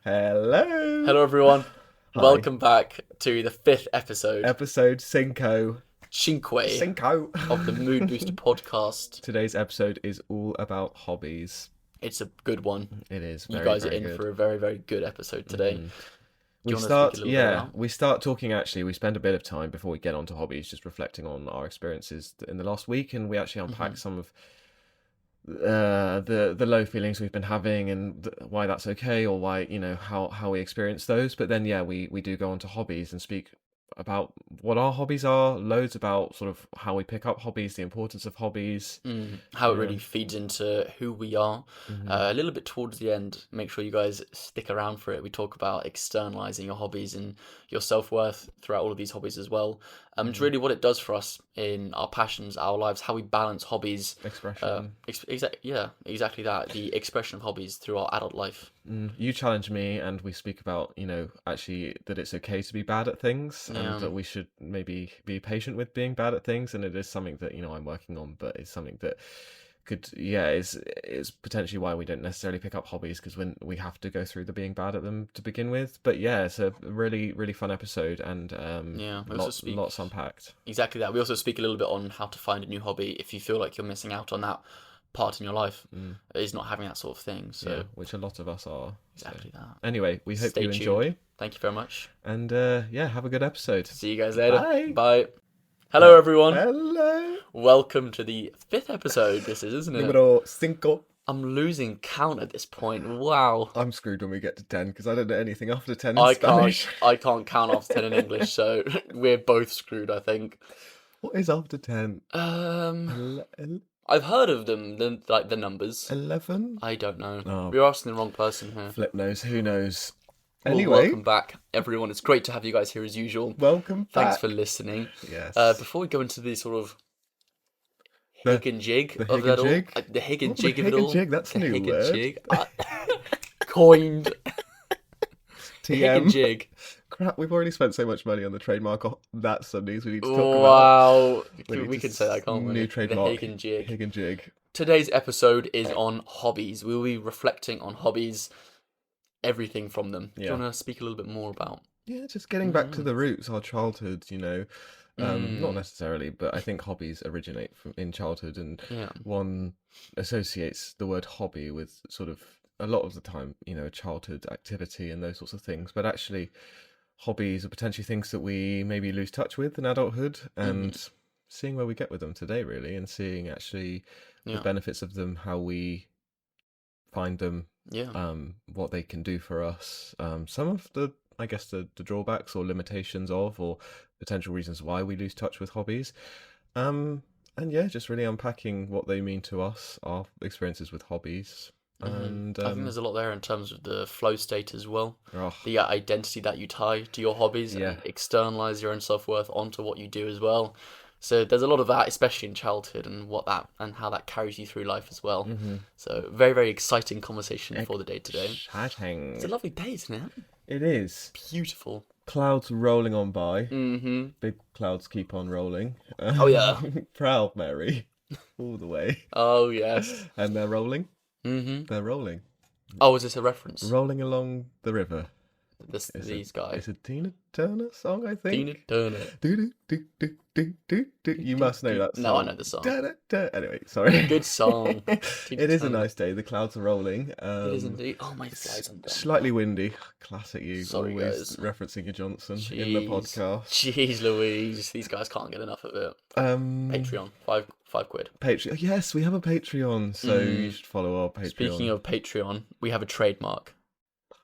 Hello. Hello, everyone. Hi. Welcome back to the fifth episode, Episode Cinco. Cinque, Cinco. of the Mood Booster podcast. Today's episode is all about hobbies. It's a good one. It is You very, guys are very in good. for a very, very good episode today. Do We you want to speak start, a little bit about? we start talking actually, we spend a bit of time before we get onto hobbies just reflecting on our experiences in the last week, and we actually unpack some of the low feelings we've been having and why that's okay, or why, how we experience those. But then we do go on to hobbies and speak about what our hobbies are, loads about sort of how we pick up hobbies, the importance of hobbies. How it really feeds into who we are. A little bit towards the end, make sure you guys stick around for it. We talk about externalizing your hobbies and your self-worth throughout all of these hobbies as well. It's really what it does for us in our passions, our lives, how we balance hobbies. Expression. Exactly that. The expression of hobbies through our adult life. You challenge me, and we speak about, actually that it's okay to be bad at things, and that we should maybe be patient with being bad at things. And it is something that, I'm working on, but it's something that is potentially why we don't necessarily pick up hobbies, because when we have to go through the being bad at them to begin with. But yeah, it's a really, really fun episode, and lots unpacked. Exactly that. We also speak a little bit on how to find a new hobby if you feel like you're missing out on that part in your life, is not having that sort of thing. So which a lot of us are. Exactly that. Anyway, we hope Stay you tuned. enjoy. Thank you very much. And have a good episode. See you guys later. Bye. Bye. Hello, everyone. Hello. Welcome to the fifth episode. This is, isn't it? Número cinco. I'm losing count at this point. Wow. I'm screwed when we get to 10 because I don't know anything after 10 in I Spanish. can't count after 10 in English, so we're both screwed, I think. What is after 10? I've heard of them, the numbers. 11? I don't know. Oh. We're asking the wrong person here. Flip knows. Who knows? Well, Anyway. welcome back, everyone. It's great to have you guys here as usual. Welcome back. Thanks for listening. Yes. Before we go into the sort of The- hig and jig the of hig that and all, jig? the hig and What's jig the of it hig and all. jig? That's a The new hig word. and jig. Coined. The hig and TM. jig. Crap, we've already spent so much money on the trademark of that Sundays we need to talk about. Wow. need We to can say that, can't we? New The trademark. hig and jig. Hig and jig. Today's episode is on hobbies. We will be reflecting on hobbies, everything from them. Do you Yeah. want to speak a little bit more about? Yeah, just getting back to the roots, our childhood, not necessarily, but I think hobbies originate in childhood, and one associates the word hobby with sort of, a lot of the time, childhood activity and those sorts of things. But actually, hobbies are potentially things that we maybe lose touch with in adulthood, and seeing where we get with them today, really, and seeing actually the benefits of them, how we find them, what they can do for us, some of the, I guess, the drawbacks or limitations of, or potential reasons why we lose touch with hobbies. And just really unpacking what they mean to us, our experiences with hobbies. And I think there's a lot there in terms of the flow state as well. Oh. The identity that you tie to your hobbies and externalize your own self-worth onto what you do as well. So there's a lot of that, especially in childhood, and how that carries you through life as well. So very, very exciting conversation for the day today. Exciting. It's a lovely day, isn't it? It is. Beautiful. Clouds rolling on by. Big clouds keep on rolling. Oh yeah. Proud Mary. All the way. Oh yes. And they're rolling. They're rolling. Oh, is this a reference? Rolling along the river. These guys. It's a Tina Turner song, I think. Tina Turner. You must know that song. No, I know the song. Anyway, sorry. Good song. It is a nice day. The clouds are rolling. It is indeed. Oh, my flies undone. Slightly windy. Classic you. Sorry, always guys. referencing your Johnson in the podcast. Jeez Louise. These guys can't get enough of it. Patreon. Five quid. Patreon. Yes, we have a Patreon, so you should follow our Patreon. Speaking of Patreon, we have a trademark.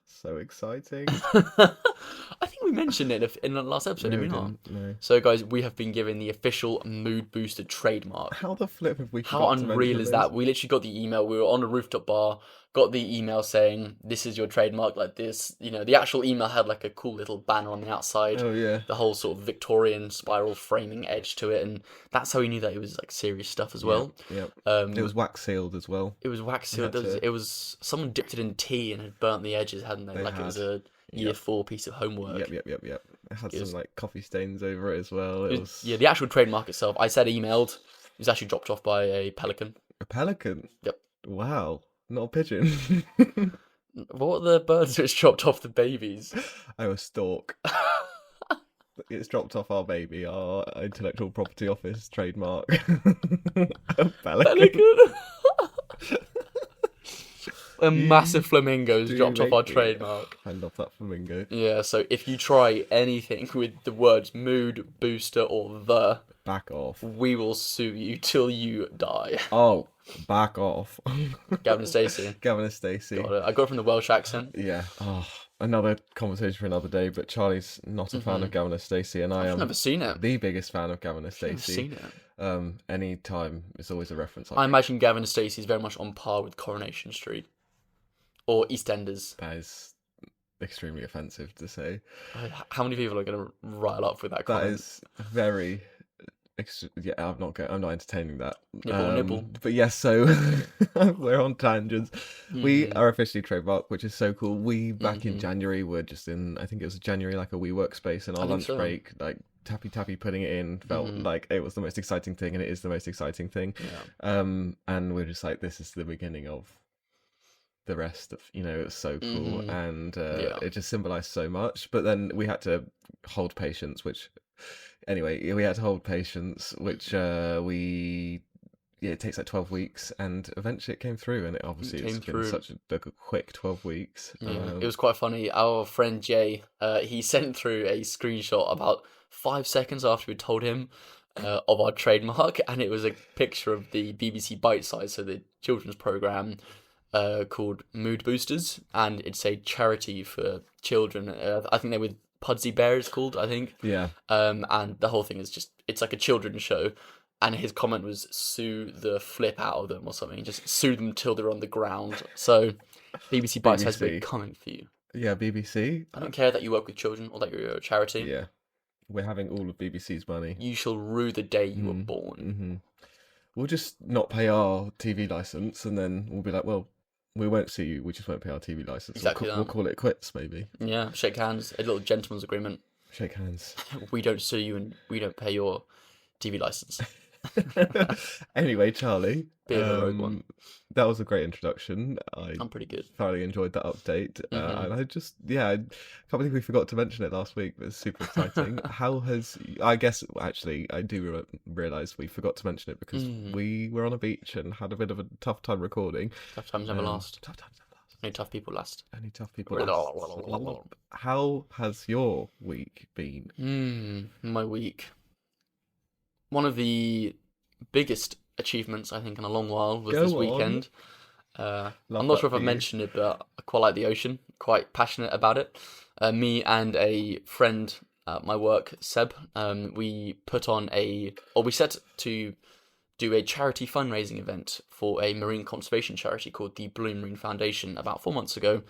So exciting. I think we mentioned it in the last episode, did we not? No. So, guys, we have been given the official Mood Booster trademark. How the flip have we How unreal is that? We literally got the email. We were on a rooftop bar, got the email saying, this is your trademark, like this. The actual email had like a cool little banner on the outside. Oh, yeah. The whole sort of Victorian spiral framing edge to it. And that's how we knew that it was like serious stuff as well. Yeah. It was wax sealed as well. It was wax sealed. It was someone dipped it in tea and had burnt the edges, hadn't they? It was a year 4 piece of homework. Yep. It had some like coffee stains over it as well. Yeah, the actual trademark itself, I said emailed. It was actually dropped off by a pelican. A pelican? Yep. Wow. Not a pigeon. What were the birds which dropped off the babies? Oh, a stork. It's dropped off our baby, our intellectual property office trademark. A pelican. Pelican. A You massive flamingo has do dropped off our make me trademark. I love that flamingo. Yeah, so if you try anything with the words mood, booster, or the, Back off. we will sue you till you die. Oh, back off. Gavin and Stacey. Gavin and Stacey. Got it. I got it from the Welsh accent. Yeah. Oh, another conversation for another day. But Charlie's not a fan of Gavin and Stacey, and I I've am never seen it. the biggest fan of Gavin and I've never Stacey. seen it. Anytime it's always a reference. I imagine Gavin and Stacey is very much on par with Coronation Street or EastEnders. That is extremely offensive to say. How many people are going to rile up with that That comment? is very. Yeah, I'm not entertaining that. Nibble. But yes, so we're on tangents. We are officially trademarked, which is so cool. We back in January were just in, I think it was January, like a WeWork in our lunch break, like tappy putting it in, felt like it was the most exciting thing, and it is the most exciting thing. Yeah. And we're just like, this is the beginning of the rest of, it was so cool, and it just symbolized so much. But then we had to hold patience, which anyway, we had to hold patience, which it takes like 12 weeks, and eventually it came through, and it's been such a quick 12 weeks. Yeah, it was quite funny. Our friend Jay, he sent through a screenshot about 5 seconds after we told him of our trademark, and it was a picture of the BBC Bite Size, so the children's programme called Mood Boosters, and it's a charity for children. I think they're with Pudsey Bear, it's called, I think. Yeah. And the whole thing is just, it's like a children's show. And his comment was, sue the flip out of them or something. Just sue them till they're on the ground. So, BBC Bite Size, we're coming for you. Yeah, BBC. I don't care that you work with children or that you're a charity. Yeah. We're having all of BBC's money. You shall rue the day you were born. We'll just not pay our TV licence, and then we'll be like, well, we won't sue you, we just won't pay our TV licence. Exactly we'll call it quits, maybe. Yeah, shake hands, a little gentleman's agreement. Shake hands. We don't sue you and we don't pay your TV licence. Anyway, Charlie, Bit of a rogue one. That was a great introduction. I'm pretty good. Thoroughly enjoyed that update. And I can't believe we forgot to mention it last week, but it's super exciting. I guess, actually, I do realise we forgot to mention it because we were on a beach and had a bit of a tough time recording. Tough times never last. Tough times never last. Only tough people last. Only tough people last. How has your week been? My week. One of the biggest achievements, I think, in a long while was this weekend. I'm not sure if I've mentioned it, but I quite like the ocean. Quite passionate about it. Me and a friend at my work, Seb, we set to do a charity fundraising event for a marine conservation charity called the Blue Marine Foundation about 4 months ago.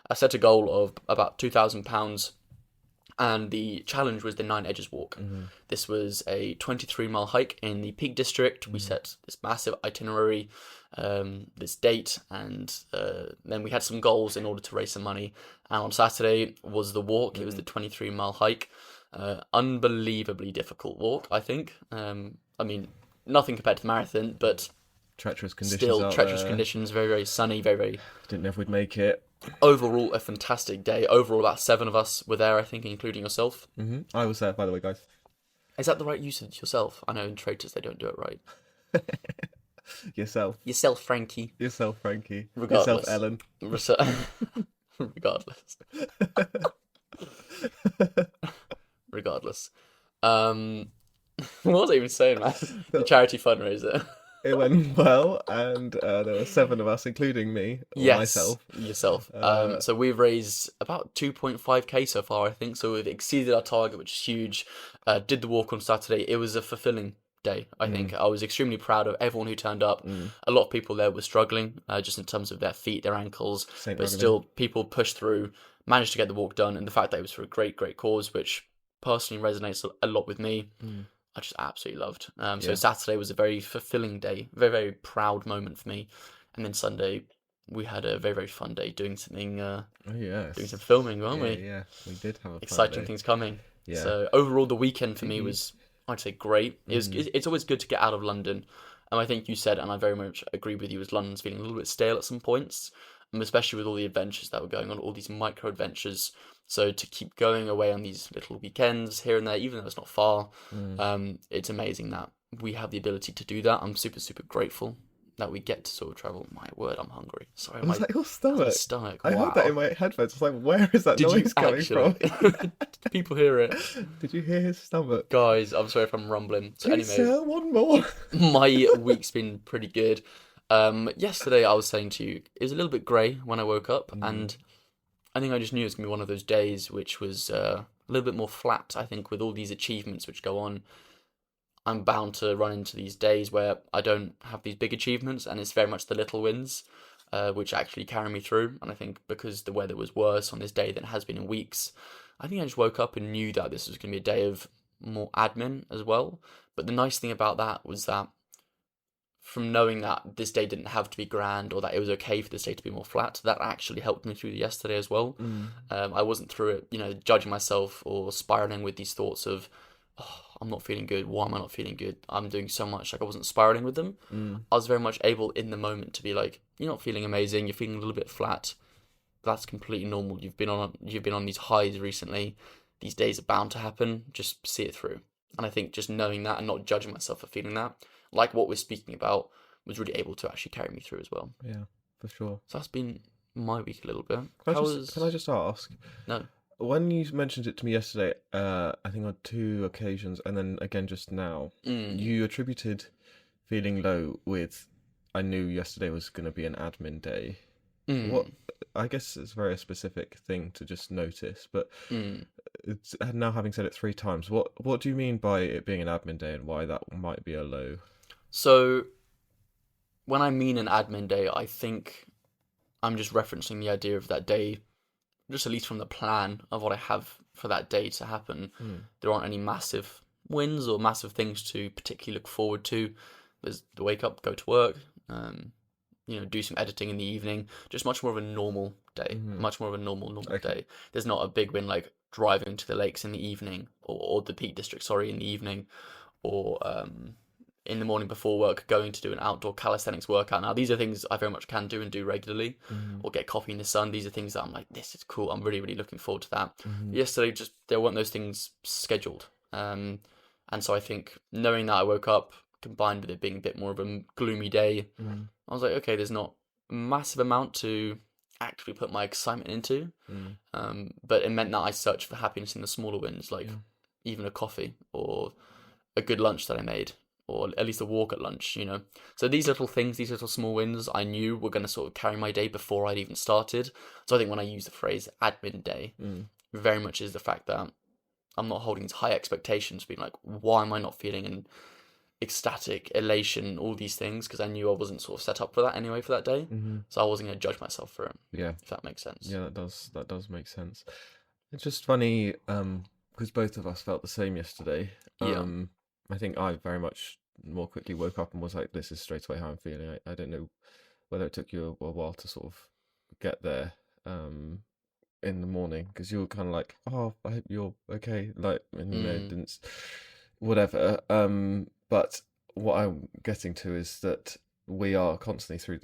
I set a goal of about £2,000. And the challenge was the Nine Edges Walk. This was a 23-mile hike in the Peak District. We set this massive itinerary, this date, and then we had some goals in order to raise some money. And on Saturday was the walk. It was the 23-mile hike. Unbelievably difficult walk, I think. I mean, nothing compared to the marathon, but treacherous conditions. Still treacherous conditions, very, very sunny, very, very... Didn't know if we'd make it. Overall, a fantastic day. Overall, about 7 of us were there, I think, including yourself. I was there, by the way, guys. Is that the right usage, yourself? I know in traitors they don't do it right. Yourself. Yourself, Frankie. Yourself, Frankie. Regardless. Yourself, Ellen. Regardless. Regardless. What was I even saying, man? The charity fundraiser. It went well, and there were 7 of us, including me, myself. Yourself. So we've raised about 2.5k so far, I think. So we've exceeded our target, which is huge. Did the walk on Saturday. It was a fulfilling day, I think. I was extremely proud of everyone who turned up. A lot of people there were struggling, just in terms of their feet, their ankles. But still, people pushed through, managed to get the walk done. And the fact that it was for a great, great cause, which personally resonates a lot with me. I just absolutely loved. So Saturday was a very fulfilling day, very, very proud moment for me. And then Sunday, we had a very, very fun day doing something. Doing some filming, weren't we? Yeah, we did have a exciting fun day. Things coming. Yeah. So overall, the weekend for me was, I'd say, great. It's always good to get out of London. And I think you said, and I very much agree with you, is London's feeling a little bit stale at some points. especially with all the adventures that were going on, all these micro adventures. So to keep going away on these little weekends here and there, even though it's not far, it's amazing that we have the ability to do that. I'm super, super grateful that we get to sort of travel. My word, I'm hungry. Sorry, Was that your that's my stomach? stomach. I heard that in Wow. my headphones. I was like, where is that Did you noise coming actually? from? Did people hear it? Did you hear his stomach? Guys, I'm sorry if I'm rumbling. So Please, anyway, sir, one more. my week's been pretty good. Yesterday I was saying to you, it was a little bit grey when I woke up, and I think I just knew it was gonna be one of those days which was a little bit more flat. I think with all these achievements which go on, I'm bound to run into these days where I don't have these big achievements, and it's very much the little wins, which actually carry me through. And I think because the weather was worse on this day than it has been in weeks, I think I just woke up and knew that this was going to be a day of more admin as well. But the nice thing about that was that from knowing that this day didn't have to be grand or that it was okay for this day to be more flat, that actually helped me through yesterday as well. I wasn't through it, judging myself or spiraling with these thoughts of, oh, I'm not feeling good. Why am I not feeling good? I'm doing so much. Like I wasn't spiraling with them. I was very much able in the moment to be like, you're not feeling amazing. You're feeling a little bit flat. That's completely normal. You've been on these highs recently. These days are bound to happen. Just see it through. And I think just knowing that and not judging myself for feeling that, like what we're speaking about, was really able to actually carry me through as well. Yeah, for sure. So that's been my week a little bit. Can I just ask? No. When you mentioned it to me yesterday, I think on 2 occasions, and then again just now, you attributed feeling low with, I knew yesterday was going to be an admin day. What? I guess it's a very specific thing to just notice, but now having said it 3 times, what do you mean by it being an admin day and why that might be a low? So when I mean an admin day, I think I'm just referencing the idea of that day, just at least from the plan of what I have for that day to happen. There aren't any massive wins or massive things to particularly look forward to. There's the wake up, go to work, do some editing in the evening. Just much more of a normal day, much more of a normal day. There's not a big win like driving to the lakes in the evening or the Peak District, sorry, in the evening, or in the morning before work, going to do an outdoor calisthenics workout. Now, these are things I very much can do and do regularly, or get coffee in the sun. These are things that I'm like, this is cool. I'm really, really looking forward to that. Yesterday, just there weren't those things scheduled. And so I think knowing that I woke up, combined with it being a bit more of a gloomy day, I was like, okay, there's not a massive amount to actually put my excitement into. But it meant that I searched for happiness in the smaller wins, like even a coffee or a good lunch that I made, or at least a walk at lunch, So these little things, these little small wins, I knew were going to sort of carry my day before I'd even started. So I think when I use the phrase admin day, very much is the fact that I'm not holding high expectations, being like, why am I not feeling an ecstatic elation, all these things, because I knew I wasn't sort of set up for that anyway for that day. So I wasn't going to judge myself for it. Yeah. If that makes sense. Yeah, that does make sense. It's just funny, because both of us felt the same yesterday. I think I very much more quickly woke up and was like, this is straight away how I'm feeling. I don't know whether it took you a while to sort of get there in the morning, because you were kind of like, oh, I hope you're okay. Like, didn't, whatever. But what I'm getting to is that we are constantly through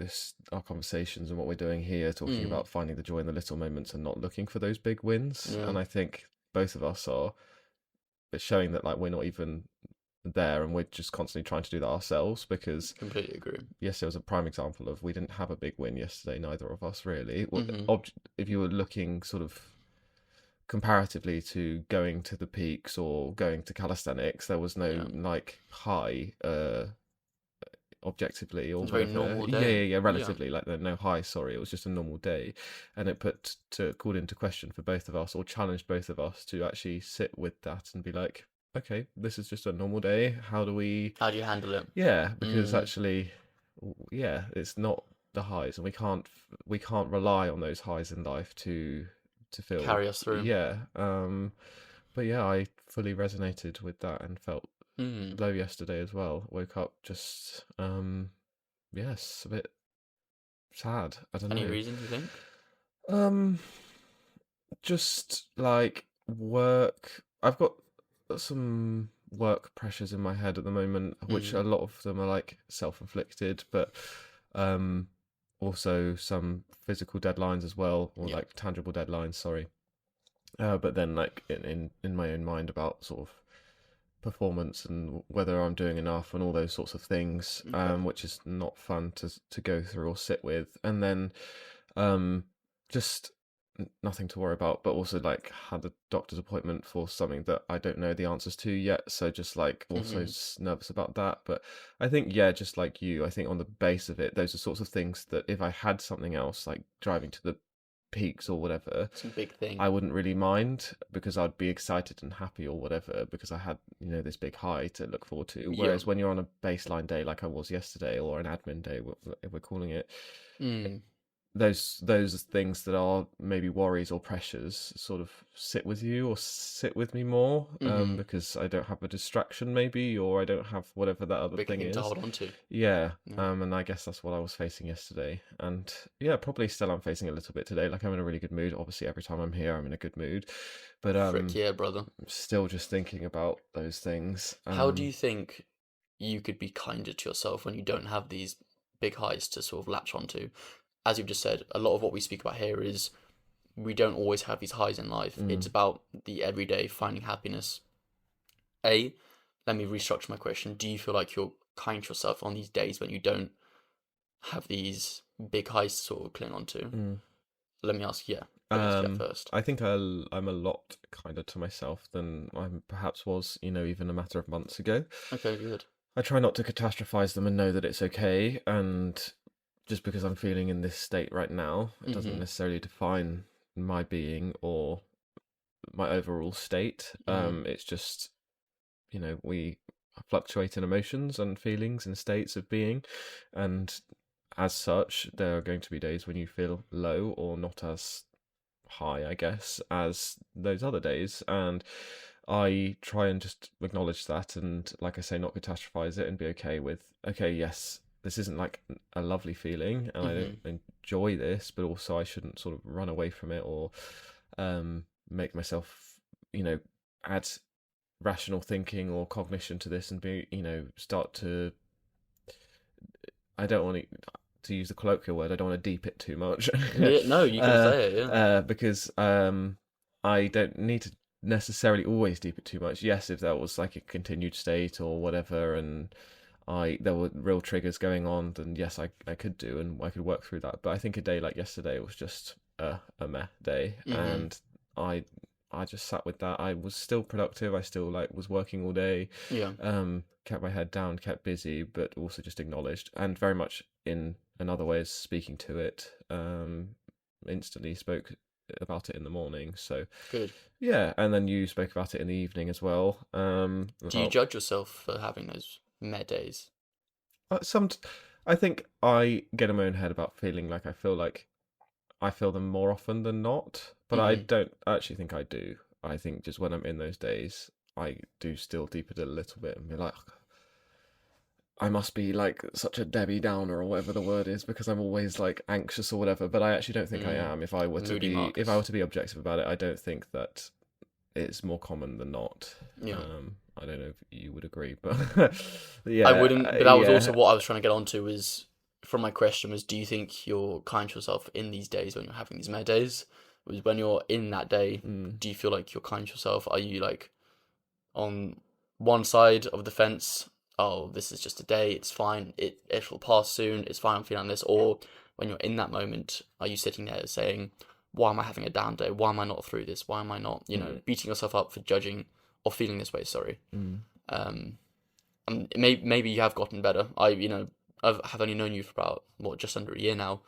our conversations and what we're doing here, talking about finding the joy in the little moments and not looking for those big wins. And I think both of us are showing that like we're not even there, and we're just constantly trying to do that ourselves, because completely agree. Yes, it was a prime example of we didn't have a big win yesterday, neither of us really. If you were looking sort of comparatively to going to the peaks or going to calisthenics, there was no like high objectively, or very normal day. relatively, like no high, sorry, it was just a normal day, and it called into question for both of us, or challenged both of us to actually sit with that and be like, okay, this is just a normal day, how do you handle it? Because actually, it's not the highs, and we can't rely on those highs in life to feel carry us through. But I fully resonated with that and felt low yesterday as well. Woke up just a bit sad. I don't know. Any reason you think? Just like work. I've got some work pressures in my head at the moment, which a lot of them are like self-inflicted, but also some physical deadlines as well, or like tangible deadlines, sorry. But then like in my own mind about sort of performance and whether I'm doing enough and all those sorts of things, which is not fun to go through or sit with. And then just nothing to worry about, but also like had a doctor's appointment for something that I don't know the answers to yet, so just like also nervous about that. But I think just like you, I think on the base of it, those are sorts of things that if I had something else like driving to the peaks or whatever, some big thing, I wouldn't really mind, because I'd be excited and happy or whatever, because I had this big high to look forward to. Whereas when you're on a baseline day like I was yesterday, or an admin day if we're calling it, those things that are maybe worries or pressures sort of sit with you or sit with me more, because I don't have a distraction maybe, or I don't have whatever that other thing is to hold on to. And I guess that's what I was facing yesterday, and probably still I'm facing a little bit today. Like, I'm in a really good mood. Obviously every time I'm here I'm in a good mood, but Frick yeah, brother. I'm still just thinking about those things. How do you think you could be kinder to yourself when you don't have these big highs to sort of latch onto? As you've just said, a lot of what we speak about here is we don't always have these highs in life. It's about the everyday finding happiness. Let me restructure my question. Do you feel like you're kind to yourself on these days when you don't have these big highs to sort of cling on to? Let me ask, first. I think I'm a lot kinder to myself than I perhaps was, even a matter of months ago. Okay, good. I try not to catastrophize them and know that it's okay, and just because I'm feeling in this state right now, it doesn't necessarily define my being or my overall state. It's just, we fluctuate in emotions and feelings and states of being, and as such, there are going to be days when you feel low or not as high, I guess, as those other days. And I try and just acknowledge that, and like I say, not catastrophize it, and be okay with, yes, this isn't like a lovely feeling, and I don't enjoy this, but also I shouldn't sort of run away from it or make myself, add rational thinking or cognition to this and be, start to, I don't want to use the colloquial word, I don't want to deep it too much. No, you can say it, because I don't need to necessarily always deep it too much. Yes, if that was like a continued state or whatever, and there were real triggers going on, then yes, I could do, and I could work through that. But I think a day like yesterday was just a meh day, and I just sat with that. I was still productive. I still was working all day. Kept my head down, kept busy, but also just acknowledged, and very much in another way, speaking to it. Instantly spoke about it in the morning. So good. Yeah, and then you spoke about it in the evening as well. Do you judge yourself for having those meh days? I think I get in my own head about feeling like I feel them more often than not, but I don't actually think I do. I think just when I'm in those days, I do still deep it a little bit and be like, I must be like such a Debbie Downer or whatever the word is, because I'm always like anxious or whatever. But I actually don't think I am. If I were to be objective about it, I don't think that it's more common than not. I don't know if you would agree, but yeah, I wouldn't. But that was also what I was trying to get onto. Is from my question was, do you think you're kind to yourself in these days when you're having these meh days? Was when you're in that day, do you feel like you're kind to yourself? Are you like on one side of the fence? Oh, this is just a day. It's fine. It will pass soon. It's fine. I'm feeling this. Or when you're in that moment, are you sitting there saying, why am I having a down day? Why am I not through this? Why am I not, beating yourself up for judging or feeling this way? Sorry. Maybe you have gotten better. I've only known you for about just under a year now.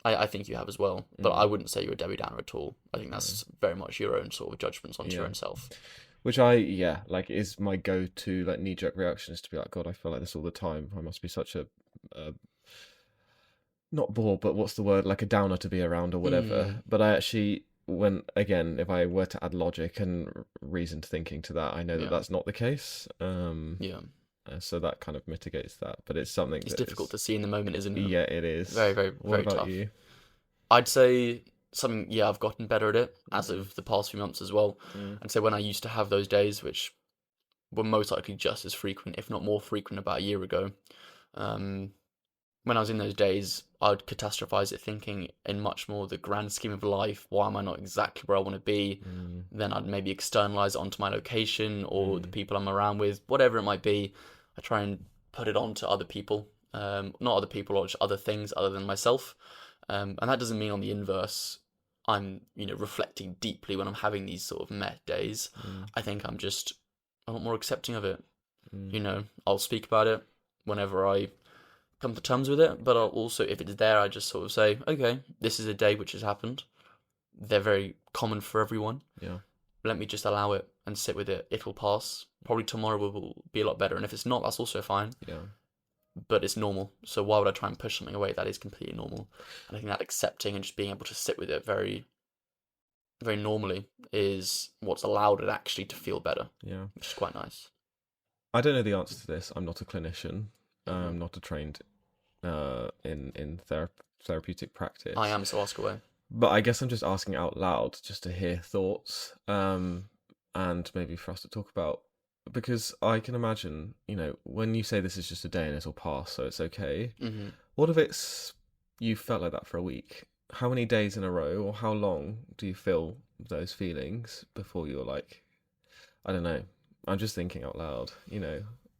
I think you have as well, but I wouldn't say you're a Debbie Downer at all. I think that's very much your own sort of judgments onto your own self. Which is my go-to knee-jerk reaction, is to be like, God, I feel like this all the time. I must be such a not bore, but what's the word? Like a downer to be around or whatever. But I actually, if I were to add logic and reasoned thinking to that, I know that that's not the case. So that kind of mitigates that, but it's something it's difficult to see in the moment, isn't it? Yeah, it is. Very, very, what very about tough. You? I'd say something. Yeah, I've gotten better at it as of the past few months as well. And so when I used to have those days, which were most likely just as frequent, if not more frequent, about a year ago, when I was in those days, I would catastrophize it, thinking in much more the grand scheme of life, why am I not exactly where I want to be? Then I'd maybe externalize it onto my location or the people I'm around with, whatever it might be. I try and put it onto other people, not other people or just other things other than myself. And that doesn't mean on the inverse, I'm, reflecting deeply when I'm having these sort of meh days. I think I'm just a lot more accepting of it. I'll speak about it whenever I come to terms with it, but I'll also, if it's there, I just sort of say, okay, this is a day which has happened. They're very common for everyone. Yeah. Let me just allow it and sit with it. It'll pass. Probably tomorrow will be a lot better, and if it's not, that's also fine. Yeah. But it's normal, so why would I try and push something away that is completely normal? And I think that accepting and just being able to sit with it very, very normally is what's allowed it actually to feel better. Yeah. Which is quite nice. I don't know the answer to this. I'm not a clinician. I'm not a trained in therapeutic practice. I am, so ask away. But I guess I'm just asking out loud just to hear thoughts, and maybe for us to talk about, because I can imagine, when you say this is just a day and it'll pass, so it's okay. What if you felt like that for a week? How many days in a row, or how long do you feel those feelings before you're like, I don't know. I'm just thinking out loud,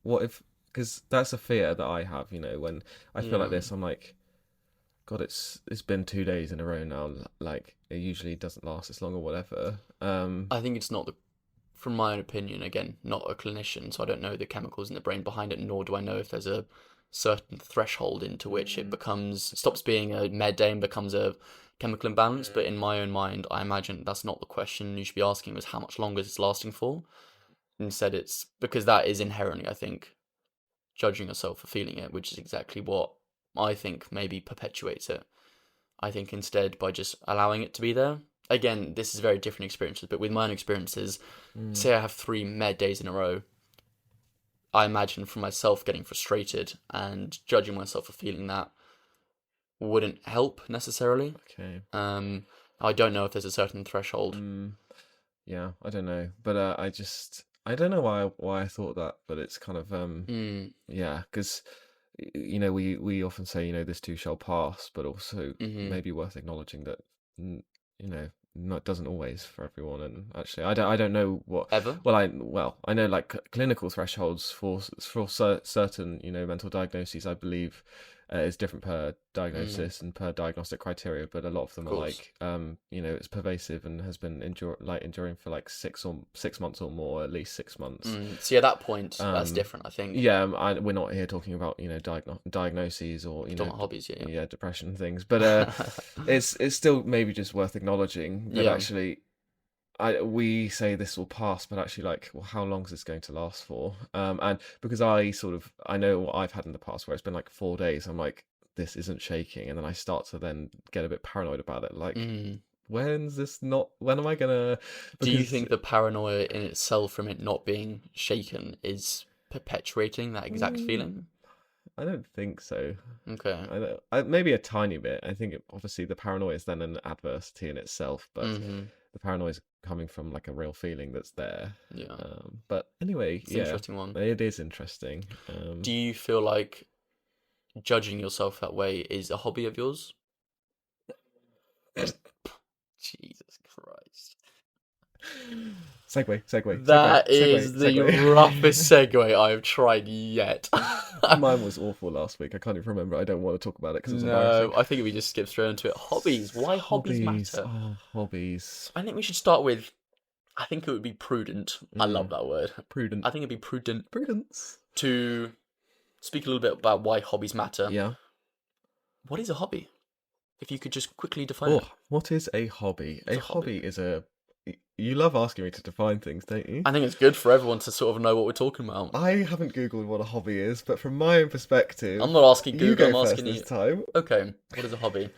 what if, because that's a fear that I have, when I feel like this, I'm like, God, it's been 2 days in a row now. Like, it usually doesn't last as long or whatever. I think it's not from my own opinion, again, not a clinician, so I don't know the chemicals in the brain behind it, nor do I know if there's a certain threshold into which it stops being a med day and becomes a chemical imbalance. But in my own mind, I imagine that's not the question you should be asking, was how much longer is this lasting for? Instead, it's because that is inherently, I think, judging yourself for feeling it, which is exactly what I think maybe perpetuates it. I think instead, by just allowing it to be there, again, this is very different experiences, but with my own experiences, say I have 3 med days in a row, I imagine for myself getting frustrated and judging myself for feeling that wouldn't help necessarily. Okay. I don't know if there's a certain threshold. Yeah, I don't know, but I don't know why I thought that, but it's kind of yeah, because we often say this too shall pass, but also maybe worth acknowledging that it doesn't always for everyone. And actually, I don't know what ever. Well, I know like clinical thresholds for certain mental diagnoses, I believe is different per diagnosis and per diagnostic criteria, but a lot of them are like it's pervasive and has been enduring for like 6 months or more, at least 6 months. See, at that point, that's different, I think. Yeah, we're not here talking about diagnoses or hobbies, yeah, depression and things, but it's still maybe just worth acknowledging that actually we say this will pass, but actually, like, well, how long is this going to last for? And because I know what I've had in the past where it's been like 4 days, I'm like, this isn't shaking, and then I start to then get a bit paranoid about it, like, when am I gonna? Do you think the paranoia in itself from it not being shaken is perpetuating that exact feeling? I don't think so. Okay. Maybe a tiny bit. I think obviously the paranoia is then an adversity in itself, but the paranoia is coming from like a real feeling that's there. Yeah. But anyway, it's an interesting one. It is interesting. Do you feel like judging yourself that way is a hobby of yours? Jesus Christ. Segue. That is the roughest segue I've tried yet. Mine was awful last week. I can't even remember. I don't want to talk about it because it's embarrassing. I think we just skip straight into it. Hobbies. Why hobbies matter? Oh, hobbies. I think we should start with, I think it would be prudent. I love that word. Prudent. I think it'd be prudent. Prudence. To speak a little bit about why hobbies matter. Yeah. What is a hobby? If you could just quickly define it. What is a hobby? A hobby is a... You love asking me to define things, don't you? I think it's good for everyone to sort of know what we're talking about. I haven't Googled what a hobby is, but from my own perspective... I'm not asking Google, I'm asking you. This time. Okay, what is a hobby?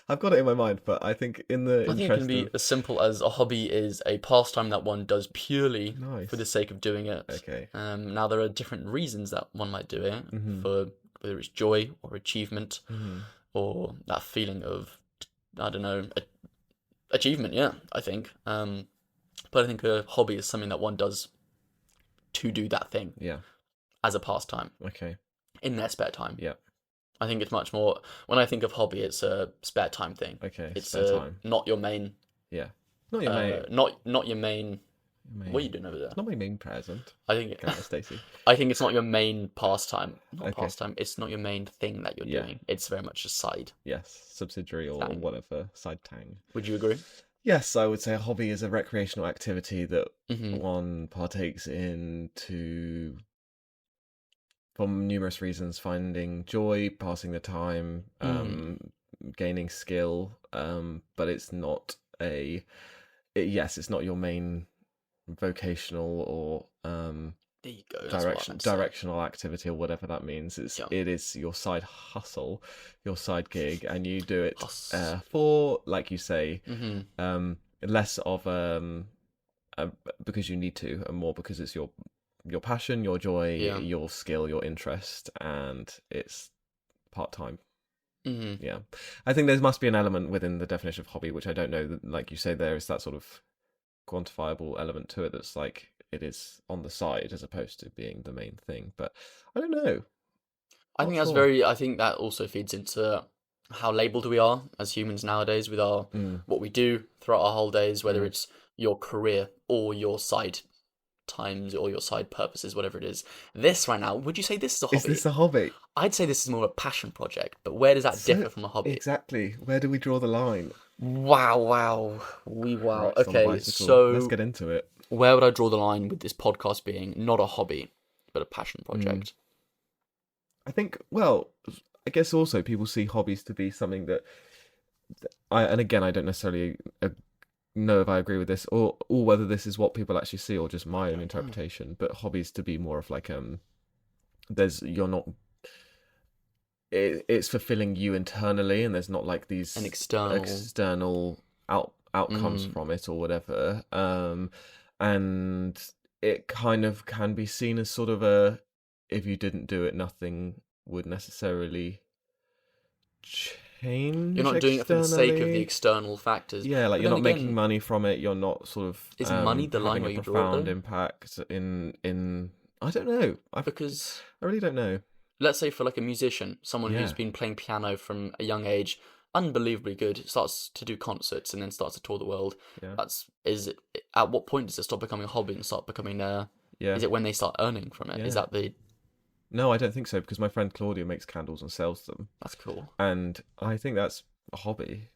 I've got it in my mind, but I think it can be as simple as a hobby is a pastime that one does purely for the sake of doing it. Okay. Now, there are different reasons that one might do it, for whether it's joy or achievement, or that feeling of, I don't know, achievement, yeah, I think. But I think a hobby is something that one does to do that thing. Yeah. As a pastime. Okay. In their spare time. Yeah. I think it's much more, when I think of hobby, it's a spare time thing. Okay, It's spare time. not your main, Yeah. Not your main. not your main. What are you doing over there? It's not my main present. I think Stacey. I think it's not your main pastime. Not Okay. pastime. It's not your main thing that you're doing. It's very much a side. Yes, subsidiary or Thing. whatever, side tang. Would you agree? Yes, I would say a hobby is a recreational activity that one partakes in for numerous reasons, finding joy, passing the time, gaining skill, but it's not it's not your main vocational or There you go. directional activity or whatever that means. It is your side hustle, your side gig, and you do it for, like you say, less of because you need to, and more because it's your passion, your joy, your skill, your interest, and it's part-time. Yeah, I think there must be an element within the definition of hobby, which I don't know, that, like you say, there is that sort of quantifiable element to it that's like it is on the side as opposed to being the main thing. But I don't know. I think I think that also feeds into how labeled we are as humans nowadays with our what we do throughout our whole days, whether it's your career or your side times or your side purposes, whatever it is. This right now, would you say this is a hobby? Is this a hobby? I'd say this is more a passion project, but where does that differ from a hobby? Exactly. Where do we draw the line? Wow. Right, okay, so let's get into it. Where would I draw the line with this podcast being not a hobby, but a passion project? I think, well, I guess also people see hobbies to be something that and again, I don't necessarily know if I agree with this or whether this is what people actually see or just my own interpretation, but hobbies to be more of like it's fulfilling you internally, and there's not like these external outcomes from it or whatever, and it kind of can be seen as sort of if you didn't do it, nothing would necessarily change. You're not doing it for the sake of the external factors. Yeah, like you're not making money from it. You're not sort of is money the line where you draw it? Profound impact in I don't know. I really don't know. Let's say for like a musician, someone who's been playing piano from a young age, unbelievably good, starts to do concerts and then starts to tour the world. Yeah. At what point does it stop becoming a hobby and start becoming is it when they start earning from it? Yeah. Is that the... No, I don't think so, because my friend Claudia makes candles and sells them. That's cool. And I think that's a hobby.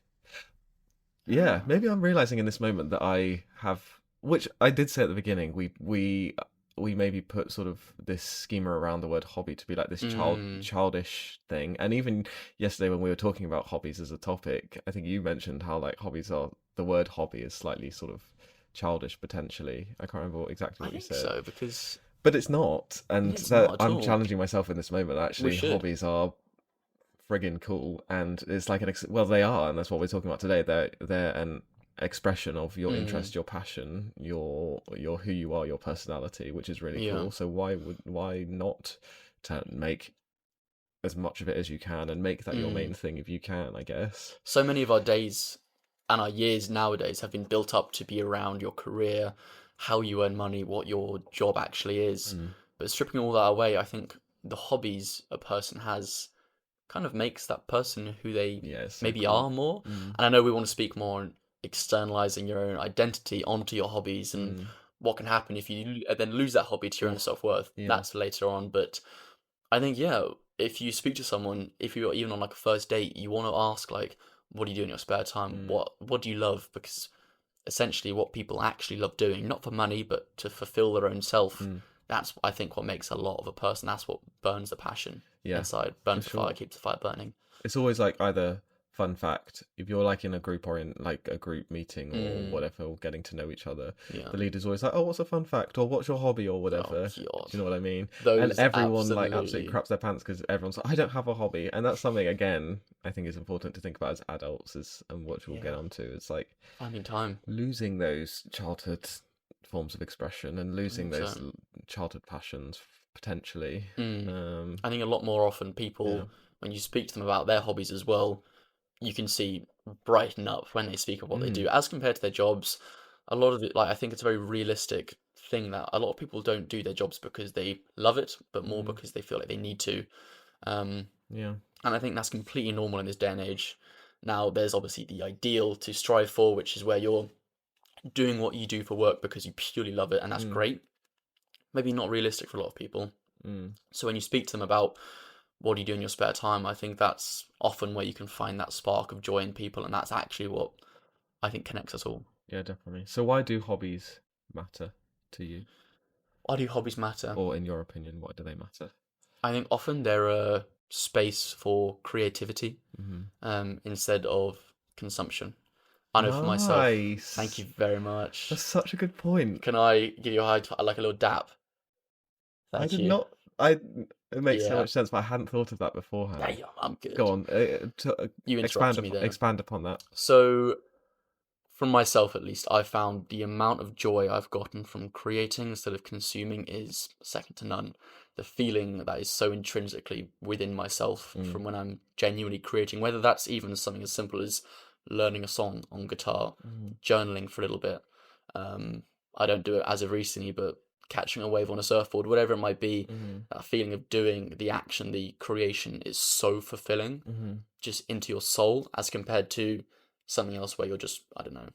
Yeah, maybe I'm realizing in this moment that I have, which I did say at the beginning, we maybe put sort of this schema around the word hobby to be like this childish thing. And even yesterday when we were talking about hobbies as a topic, I think you mentioned how like the word hobby is slightly sort of childish potentially. I can't remember exactly what you said. So, because... But it's not, and I'm challenging myself in this moment. Actually, hobbies are friggin' cool, and it's like they are, and that's what we're talking about today. They're an expression of your interest, your passion, your who you are, your personality, which is really cool. So why not make as much of it as you can and make that your main thing if you can? I guess so many of our days and our years nowadays have been built up to be around your career, how you earn money, what your job actually is. But stripping all that away, I think the hobbies a person has kind of makes that person who they maybe are more. And I know we want to speak more on externalizing your own identity onto your hobbies and what can happen if you then lose that hobby to your own self-worth. That's later on. But I think, if you speak to someone, if you're even on like a first date, you want to ask like, what do you do in your spare time? What do you love? Because essentially what people actually love doing, not for money, but to fulfill their own self. That's, I think, what makes a lot of a person. That's what burns the passion inside. Burns the fire, keeps the fire burning. It's always like either fun fact, if you're like in a group or in like a group meeting or whatever, or getting to know each other, the leader's always like, oh, what's a fun fact, or what's your hobby, or whatever. Do you know what I mean? And everyone like absolutely craps their pants because everyone's like, I don't have a hobby. And that's something, again, I think is important to think about as adults, and what we'll get onto. It's like finding time, losing those childhood forms of expression and losing those childhood passions potentially. I think a lot more often people, when you speak to them about their hobbies as well, you can see brighten up when they speak of what they do as compared to their jobs. A lot of it, like, I think it's a very realistic thing that a lot of people don't do their jobs because they love it, but more because they feel like they need to. And I think that's completely normal in this day and age. Now, there's obviously the ideal to strive for, which is where you're doing what you do for work because you purely love it, and that's great. Maybe not realistic for a lot of people. So when you speak to them about what do you do in your spare time, I think that's often where you can find that spark of joy in people, and that's actually what I think connects us all. Yeah, definitely. So why do hobbies matter to you? Why do hobbies matter? Or in your opinion, why do they matter? I think often they're a space for creativity instead of consumption. I know for myself. Thank Nice. you very much. That's such a good point. Can I give you a like a little dap? I Thank did you. not. It makes so Yeah. much sense, but I hadn't thought of that Yeah, beforehand. yeah, I'm good. Go on. You interrupted me there. Expand upon that. So, from myself at least, I found the amount of joy I've gotten from creating instead of consuming is second to none. The feeling that is so intrinsically within myself from when I'm genuinely creating, whether that's even something as simple as learning a song on guitar, journaling for a little bit. I don't do it as of recently, but catching a wave on a surfboard, whatever it might be, that feeling of doing the action, the creation is so fulfilling just into your soul as compared to something else where you're just, I don't know,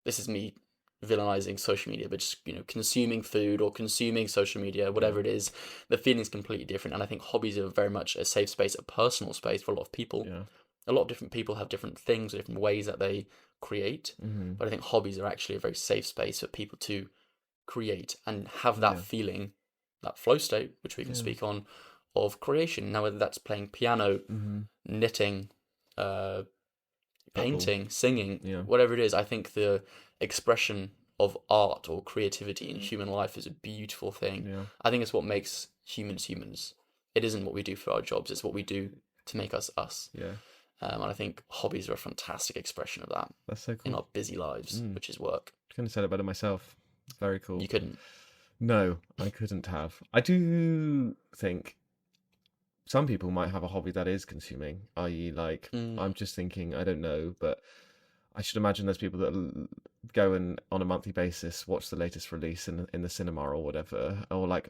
this is me villainizing social media, but just, consuming food or consuming social media, whatever it is, the feeling is completely different. And I think hobbies are very much a safe space, a personal space for a lot of people. Yeah. A lot of different people have different things or different ways that they create, but I think hobbies are actually a very safe space for people to create and have that feeling, that flow state, which we can speak on, of creation. Now, whether that's playing piano, knitting, painting, singing, whatever it is, I think the expression of art or creativity in human life is a beautiful thing. Yeah. I think it's what makes humans humans. It isn't what we do for our jobs, it's what we do to make us us. Yeah. And I think hobbies are a fantastic expression of that. That's so cool. In our busy lives, which is work. Couldn't have said it better myself. Very cool. You couldn't. No, I couldn't have. I do think some people might have a hobby that is consuming, i.e., like, I'm just thinking, I don't know, but I should imagine there's people that go and on a monthly basis watch the latest release in the cinema or whatever, or like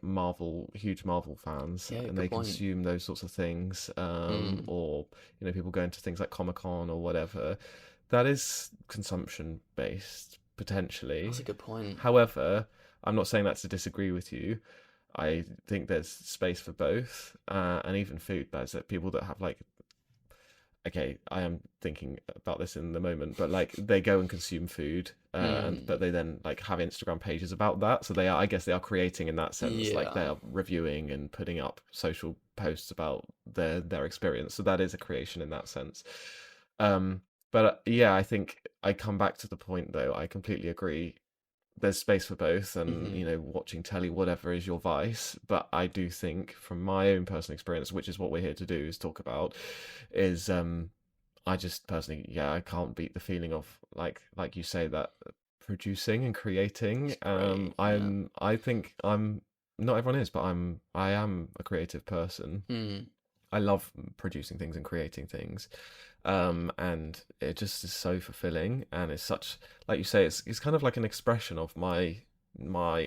huge Marvel fans, and they consume those sorts of things, or people go into things like Comic-Con or whatever. That is consumption based potentially. That's a good point. However, I'm not saying that to disagree with you. I think there's space for both, and even food. There's people that have like, okay, I am thinking about this in the moment, but like they go and consume food, but they then like have Instagram pages about that. So I guess they are creating in that sense. Yeah. Like they are reviewing and putting up social posts about their experience. So that is a creation in that sense. But yeah, I think I come back to the point though. I completely agree. There's space for both, and watching telly, whatever is your vice. But I do think, from my own personal experience, which is what we're here to do, is talk about, is I just personally, I can't beat the feeling of like you say, that producing and creating. I think I'm not everyone is, but I am a creative person. I love producing things and creating things. And it just is so fulfilling, and it's such, like you say, it's kind of like an expression of my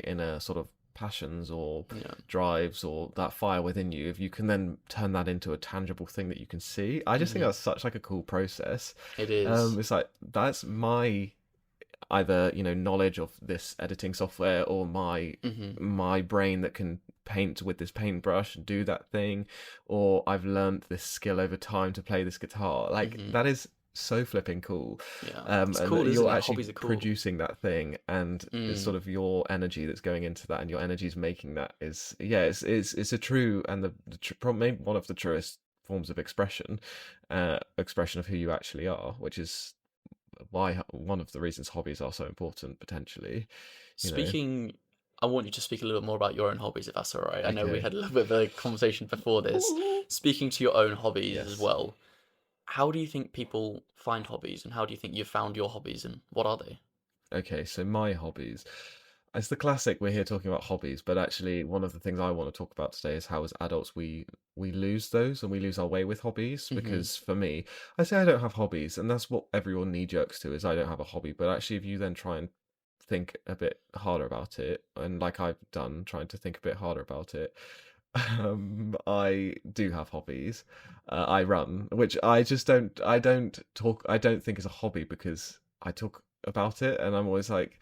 inner sort of passions or drives, or that fire within you. If you can then turn that into a tangible thing that you can see, I just think that's such like a cool process. It is. It's like that's my either knowledge of this editing software, or my brain that can paint with this paintbrush and do that thing, or I've learned this skill over time to play this guitar. Like that is so flipping cool. It's and cool, that isn't you're it? actually Hobbies are cool. producing that thing, and it's sort of your energy that's going into that, and your energy is making that. It's a true, and probably one of the truest forms of expression of who you actually are, which is why one of the reasons hobbies are so important potentially. I want you to speak a little bit more about your own hobbies, if that's all right. I know we had a little bit of a conversation before this. Speaking to your own hobbies as well, how do you think people find hobbies, and how do you think you've found your hobbies, and what are they? Okay, so my hobbies. It's the classic, we're here talking about hobbies, but actually one of the things I want to talk about today is how as adults we lose those, and we lose our way with hobbies. Because for me, I say I don't have hobbies, and that's what everyone knee jerks to, is I don't have a hobby. But actually, if you then try and think a bit harder about it, and like I've done, trying to think a bit harder about it, I do have hobbies. I run, which I just don't. I don't talk. I don't think is a hobby because I talk about it, and I'm always like,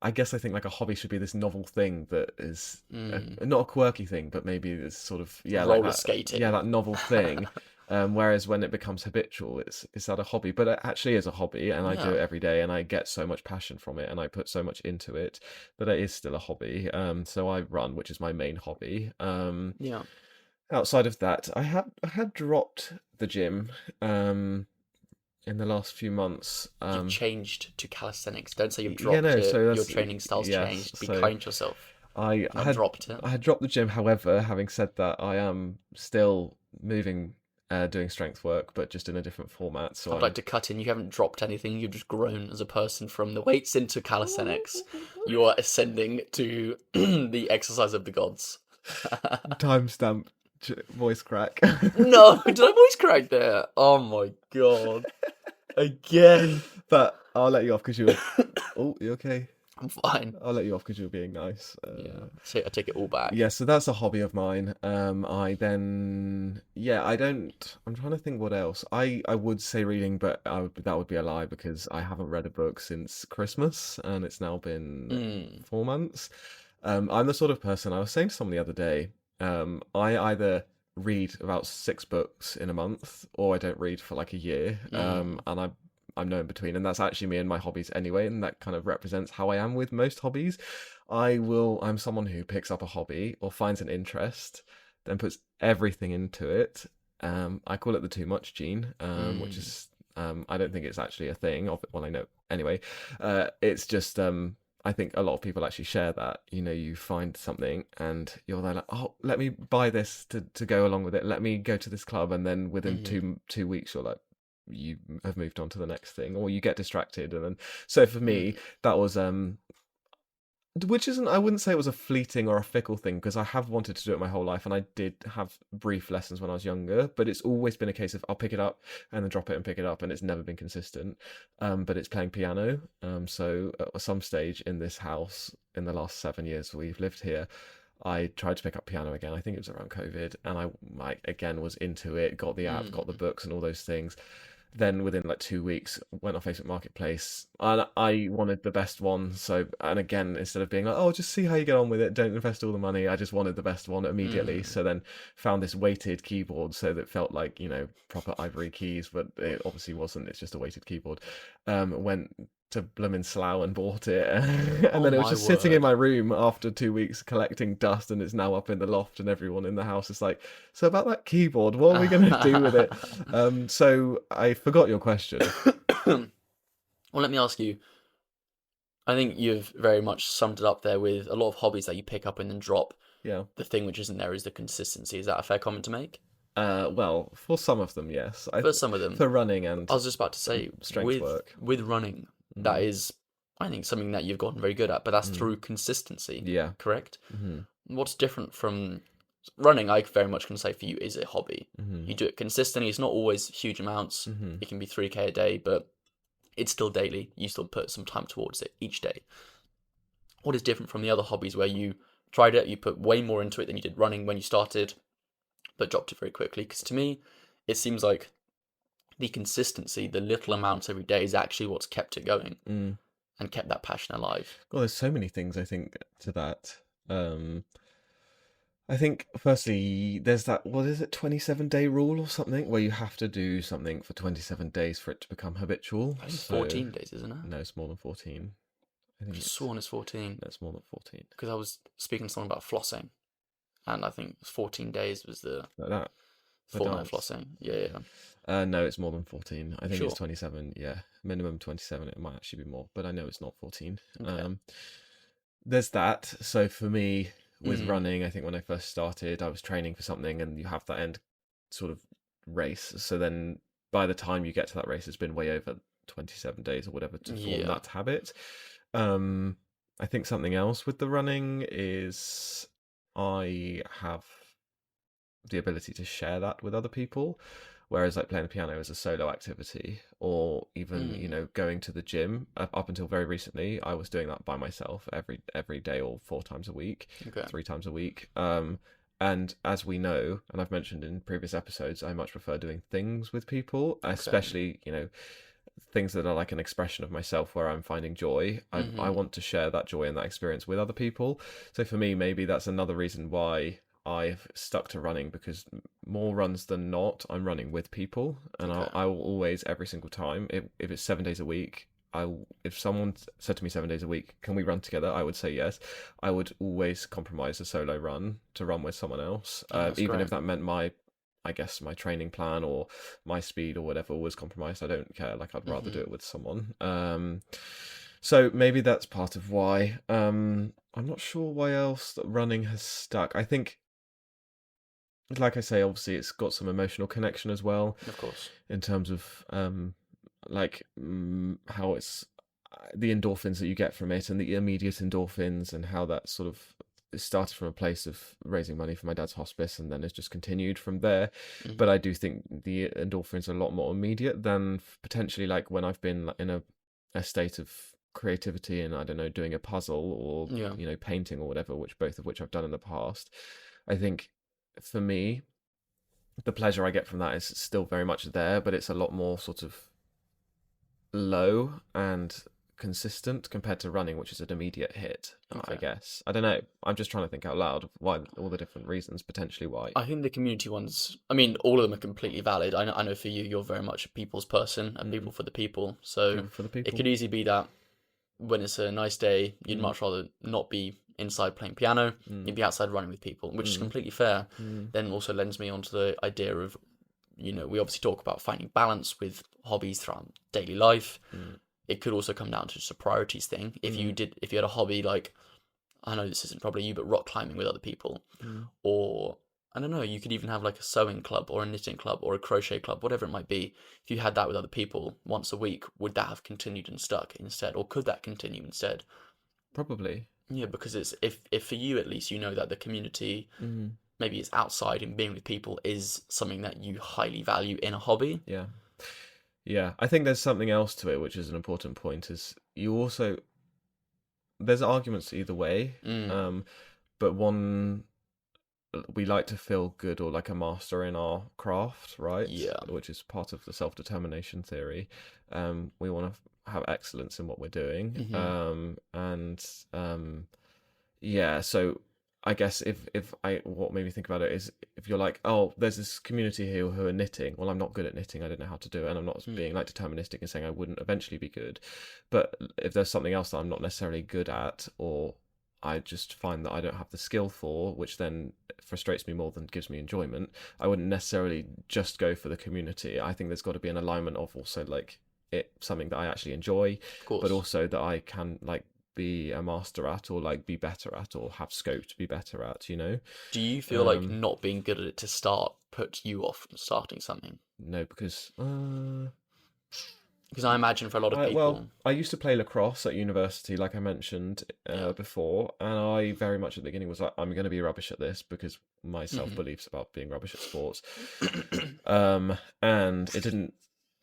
I guess I think like a hobby should be this novel thing that is not a quirky thing, but maybe it's sort of like Roller that. Yeah, skating. that novel thing. Whereas when it becomes habitual, it's that a hobby, but it actually is a hobby, and I do Yeah. it every day, and I get so much passion from it, and I put so much into it that it is still a hobby. So I run, which is my main hobby. Yeah. Outside of that, I had dropped the gym in the last few months. You've changed to calisthenics. Don't say you've Yeah, dropped no, it. so Your that's training style's yes. changed. Be So kind to yourself. I Not had dropped it. I had dropped the gym. However, having said that, I am still moving, doing strength work, but just in a different format. So I'd like to cut in. You haven't dropped anything. You've just grown as a person from the weights into calisthenics. You are ascending to the exercise of the gods. timestamp voice crack. No, did I voice crack there? Oh my god. Again. But I'll let you off because you were. Oh, you okay? I'm fine. I'll let you off because you were being nice. Yeah. So I take it all back. Yeah, so that's a hobby of mine. I don't. I'm trying to think what else. I would say reading, but that would be a lie because I haven't read a book since Christmas, and it's now been 4 months. I'm the sort of person. I was saying to someone the other day. I either read about 6 books in a month, or I don't read for like a year. And I'm no in between, and that's actually me and my hobbies anyway, and that kind of represents how I am with most hobbies. I'm someone who picks up a hobby or finds an interest, then puts everything into it. I call it the too much gene, which is I don't think it's actually a thing. Well, I know anyway. It's just I think a lot of people actually share that. You find something and you're there like, oh, let me buy this to go along with it. Let me go to this club, and then within two weeks you're like, you have moved on to the next thing, or you get distracted, and then so for me that was which isn't, I wouldn't say it was a fleeting or a fickle thing, because I have wanted to do it my whole life, and I did have brief lessons when I was younger, but it's always been a case of I'll pick it up and then drop it and pick it up, and it's never been consistent. But it's playing piano. So at some stage in this house, in the last 7 years we've lived here, I tried to pick up piano again. I think it was around COVID, and I again was into it, got the app, got the books and all those things. Then within like 2 weeks, went on Facebook Marketplace, and I wanted the best one. So, and again, instead of being like, oh, just see how you get on with it, don't invest all the money, I just wanted the best one immediately. So then found this weighted keyboard, so that felt like, proper ivory keys, but it obviously wasn't. It's just a weighted keyboard. Went to Bloomin' Slough and bought it, and then it was just sitting in my room after 2 weeks collecting dust, and it's now up in the loft, and everyone in the house is like, so about that keyboard, what are we going to do with it? So I forgot your question. Well, let me ask you. I think you've very much summed it up there with a lot of hobbies that you pick up and then drop. Yeah. The thing which isn't there is the consistency. Is that a fair comment to make? Well, for some of them, yes. For some of them. For running and I was just about to say, strength work. With running, that is, I think, something that you've gotten very good at, but that's through consistency. Yeah. Correct? What's different from running? I very much can say for you is a hobby. You do it consistently. It's not always huge amounts. It can be 3K a day, but it's still daily. You still put some time towards it each day. What is different from the other hobbies where you tried it, you put way more into it than you did running when you started, but dropped it very quickly? Because to me, it seems like the consistency, the little amounts every day, is actually what's kept it going and kept that passion alive. Well, there's so many things, I think, to that. I think, firstly, there's that, what is it, 27-day rule or something, where you have to do something for 27 days for it to become habitual. I think 14 days, isn't it? No, it's more than 14. I think I've sworn it's 14. No, it's more than 14. Because I was speaking to someone about flossing, and I think 14 days was the fortnight flossing. Yeah. No, it's more than 14. I think Sure. it's 27. Yeah, minimum 27. It might actually be more, but I know it's not 14. Okay. There's that. So for me, with running, I think when I first started, I was training for something, and you have that end sort of race. So then by the time you get to that race, it's been way over 27 days or whatever to form that habit. I think something else with the running is I have the ability to share that with other people, whereas like playing the piano is a solo activity, or even going to the gym. Up until very recently, I was doing that by myself every day, or 4 times a week, 3 times a week. And as we know, and I've mentioned in previous episodes, I much prefer doing things with people, especially, things that are like an expression of myself where I'm finding joy. I want to share that joy and that experience with other people. So for me, maybe that's another reason why I've stuck to running, because more runs than not, I'm running with people, and I will always, every single time, if it's 7 days a week, if someone said to me 7 days a week, can we run together? I would say yes. I would always compromise a solo run to run with someone else, even if that meant my training plan or my speed or whatever was compromised. I don't care. Like, I'd rather do it with someone. So maybe that's part of why. I'm not sure why else that running has stuck. I think, like I say, obviously it's got some emotional connection as well. Of course. In terms of how it's the endorphins that you get from it, and the immediate endorphins, and how that sort of it started from a place of raising money for my dad's hospice, and then it's just continued from there. But I do think the endorphins are a lot more immediate than potentially like when I've been in a state of creativity and, I don't know, doing a puzzle or painting or whatever, both of which I've done in the past. I think for me, the pleasure I get from that is still very much there, but it's a lot more sort of low and consistent compared to running, which is an immediate hit. I guess, I don't know, I'm just trying to think out loud why, all the different reasons potentially why. I think the community ones, I mean, all of them are completely valid. I know for you're very much a people's person, a people for the people, so People for the people. It could easily be that when it's a nice day, you'd much rather not be inside playing piano, you'd be outside running with people, which is completely fair. Then also lends me onto the idea of, we obviously talk about finding balance with hobbies throughout daily life. It could also come down to just a priorities thing. If you had a hobby like, I know this isn't probably you, but rock climbing with other people, or I don't know, you could even have like a sewing club or a knitting club or a crochet club, whatever it might be. If you had that with other people once a week, would that have continued and stuck instead, or could that continue instead? Probably. Yeah, because it's if for you at least, that the community, maybe it's outside and being with people, is something that you highly value in a hobby. Yeah, I think there's something else to it, which is an important point, is you also, there's arguments either way, but one, we like to feel good or like a master in our craft, right? Yeah. Which is part of the self-determination theory. We want to have excellence in what we're doing. Yeah, so I guess what made me think about it is, if you're like, oh, there's this community here who are knitting. Well, I'm not good at knitting. I don't know how to do it. And I'm not being like deterministic and saying I wouldn't eventually be good. But if there's something else that I'm not necessarily good at, or I just find that I don't have the skill for, which then frustrates me more than gives me enjoyment, I wouldn't necessarily just go for the community. I think there's got to be an alignment of also like it something that I actually enjoy, but also that I can like be a master at, or like be better at, or have scope to be better at, Do you feel like not being good at it to start puts you off from starting something? No, because I imagine for a lot of people... I used to play lacrosse at university, like I mentioned before, and I very much at the beginning was like, I'm going to be rubbish at this, because my self-beliefs about being rubbish at sports. And it didn't...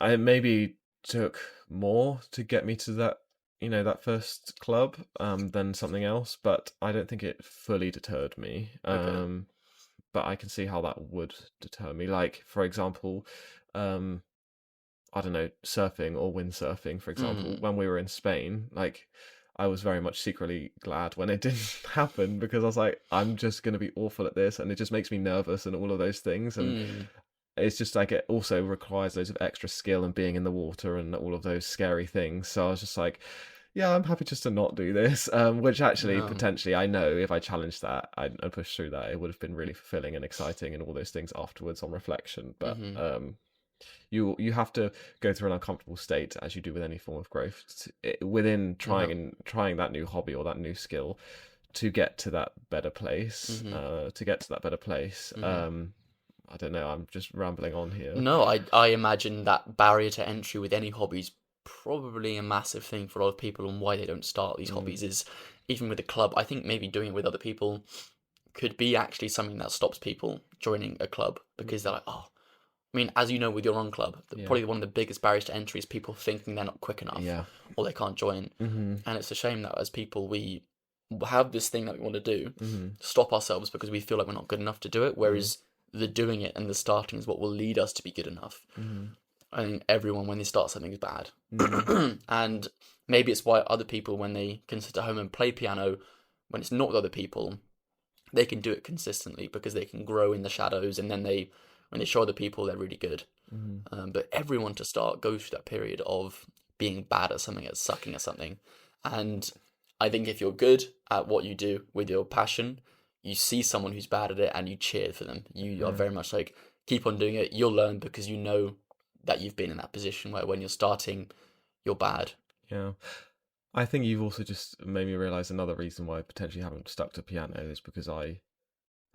I maybe took more to get me to that, that first club than something else, but I don't think it fully deterred me. But I can see how that would deter me. Like, for example, I don't know, surfing or windsurfing, for example, when we were in Spain, like, I was very much secretly glad when it didn't happen, because I was like, I'm just going to be awful at this, and it just makes me nervous and all of those things. And it's just like, it also requires loads of extra skill and being in the water and all of those scary things. So I was just like, yeah, I'm happy just to not do this, which actually potentially, I know if I challenged that and pushed through that, it would have been really fulfilling and exciting and all those things afterwards on reflection. But you have to go through an uncomfortable state, as you do with any form of growth, within trying that new hobby or that new skill, to get to that better place. I don't know, I'm just rambling on here. No, I imagine that barrier to entry with any hobbies probably a massive thing for a lot of people, and why they don't start these hobbies is, even with a club, I think maybe doing it with other people could be actually something that stops people joining a club, because they're like, oh, I mean, as you know, with your own club, probably one of the biggest barriers to entry is people thinking they're not quick enough, or they can't join. And it's a shame that as people, we have this thing that we want to do, Mm-hmm. stop ourselves because we feel like we're not good enough to do it. Mm-hmm. Whereas the doing it and the starting is what will lead us to be good enough. Mm-hmm. I think everyone, when they start something, is bad. Mm-hmm. And maybe it's why other people, when they can sit at home and play piano, when it's not with other people, they can do it consistently because they can grow in the shadows, and then when they show other people, they're really good. Mm-hmm. But everyone to start goes through that period of being bad at something, at sucking at something. And I think if you're good at what you do with your passion, you see someone who's bad at it and you cheer for them. You are Yeah. very much like, keep on doing it. You'll learn because you know that you've been in that position where when you're starting, you're bad. Yeah. I think you've also just made me realize another reason why I potentially haven't stuck to piano is because I'm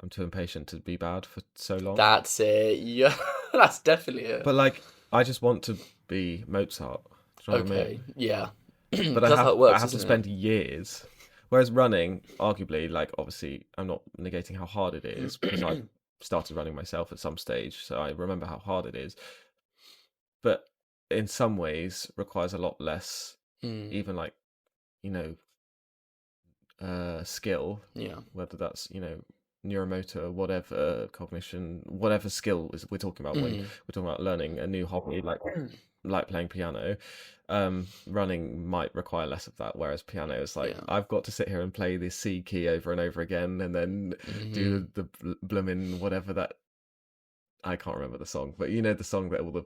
too impatient to be bad for so long. That's it. Yeah, that's definitely it. But like, I just want to be Mozart. Do you know what I Okay, mean? yeah. But That's how it I works, have to isn't it? spend years. Whereas running, arguably, like obviously, I'm not negating how hard it is because I started running myself at some stage, so I remember how hard it is. But in some ways, requires a lot less, Mm, even like you know, skill, yeah. whether that's neuromotor, whatever cognition, whatever skill is we're talking about when Mm, we're talking about learning a new hobby like playing piano. Running might require less of that, whereas piano is like yeah. I've got to sit here and play this C key over and over again, and then Hmm. do the blooming whatever that I can't remember the song, but you know the song that all the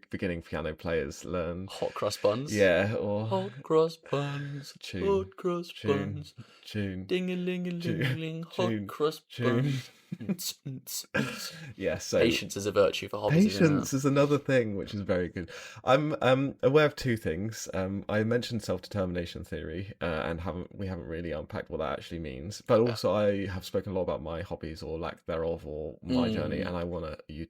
beginning piano players learn. Hot cross buns. Yeah, or Hot cross buns. tune, Hot cross tune, buns. tune, Ding a ling a ling tune, ling. Hot tune, cross tune. buns. Nts, nts, nts. Yeah, so Patience is a virtue for hobbies, isn't it? patience is another thing which is very good. I'm aware of two things. I mentioned self-determination theory, and we haven't really unpacked what that actually means. But Yeah. also, I have spoken a lot about my hobbies or lack thereof, or my journey, Mm. and I want you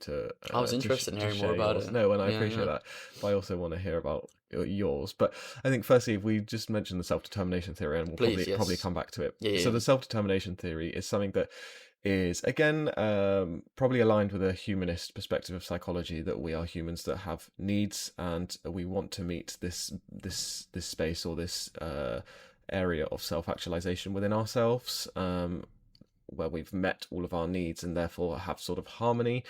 I was interested in to hearing more share about yours. it. No, and I Yeah, appreciate yeah. that, but I also want to hear about yours. But I think firstly, if we just mention the self-determination theory, and we'll Please, probably yes. come back to it. Yeah, So yeah. the self-determination theory is something that is again probably aligned with a humanist perspective of psychology, that we are humans that have needs and we want to meet this space or this area of self-actualization within ourselves, where we've met all of our needs and therefore have sort of harmony,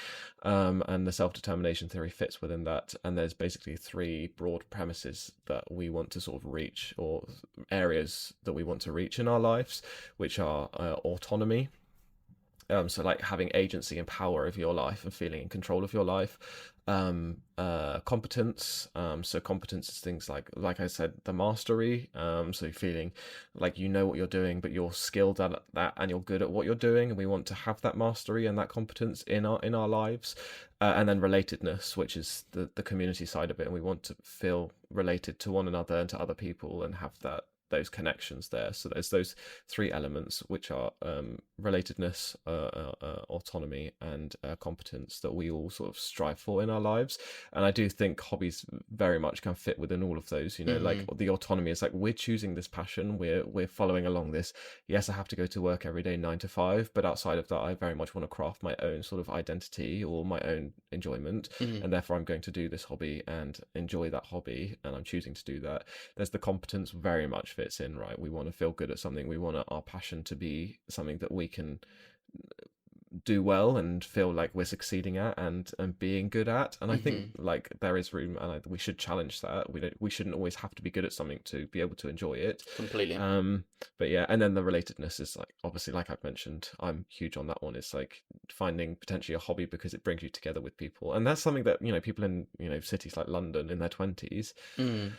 and the self-determination theory fits within that. And there's basically three broad premises that we want to sort of reach, or areas that we want to reach in our lives, which are autonomy, so like having agency and power of your life and feeling in control of your life. Competence, so competence is things like I said, the mastery, so feeling like you know what you're doing but you're skilled at that and you're good at what you're doing, and we want to have that mastery and that competence in our lives. And then relatedness, which is the community side of it, and we want to feel related to one another and to other people and have those connections there. So there's those three elements, which are relatedness, autonomy, and competence, that we all sort of strive for in our lives. And I do think hobbies very much can fit within all of those. Like Mm-hmm. the autonomy is like we're choosing this passion, we're following along this. Yes, I have to go to work every day 9 to 5, but outside of that, I very much want to craft my own sort of identity or my own enjoyment, Mm-hmm. and therefore I'm going to do this hobby and enjoy that hobby, and I'm choosing to do that. There's the competence very much fits in, right? We want to feel good at something. We want our passion to be something that we can do well and feel like we're succeeding at and being good at. And I think Mm-hmm. like there is room, and we should challenge that. We shouldn't always have to be good at something to be able to enjoy it. Completely. But yeah, and then the relatedness is like obviously, like I've mentioned, I'm huge on that one. It's like finding potentially a hobby because it brings you together with people, and that's something that people in cities like London in their 20s, Mm.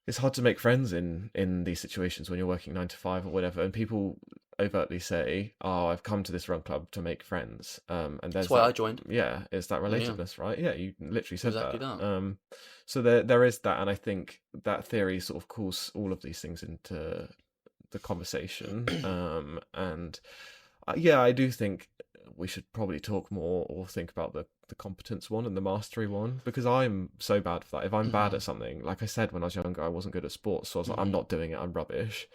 it's hard to make friends in these situations when you're working 9 to 5 or whatever, and people overtly say, "Oh, I've come to this run club to make friends," and That's there's why that. I joined. Yeah, it's that Yeah, relatedness, right? Yeah, you literally said exactly that. that. So there is that, and I think that theory sort of calls all of these things into the conversation. And yeah, I do think we should probably talk more or think about the competence one and the mastery one, because I'm so bad for that. If I'm bad Mm-hmm. at something, like I said, when I was younger, I wasn't good at sports, so I was like, I'm Mm-hmm. not doing it. I'm rubbish.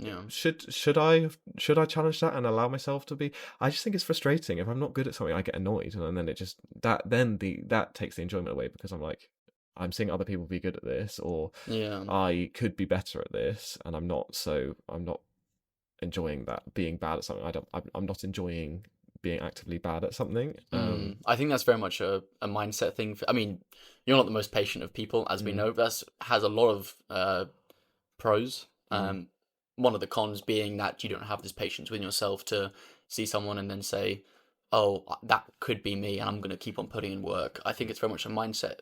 Yeah. Should I challenge that and allow myself to be? I just think it's frustrating. If I'm not good at something, I get annoyed, and then it just that takes the enjoyment away, because I'm like, I'm seeing other people be good at this, or Yeah. I could be better at this, and I'm not. So I'm not enjoying that being bad at something. I'm not enjoying being actively bad at something. I think that's very much a mindset thing. I mean, you're not the most patient of people, as we know. That has a lot of pros. One of the cons being that you don't have this patience with yourself to see someone and then say, "Oh, that could be me," and I'm going to keep on putting in work. I think it's very much a mindset,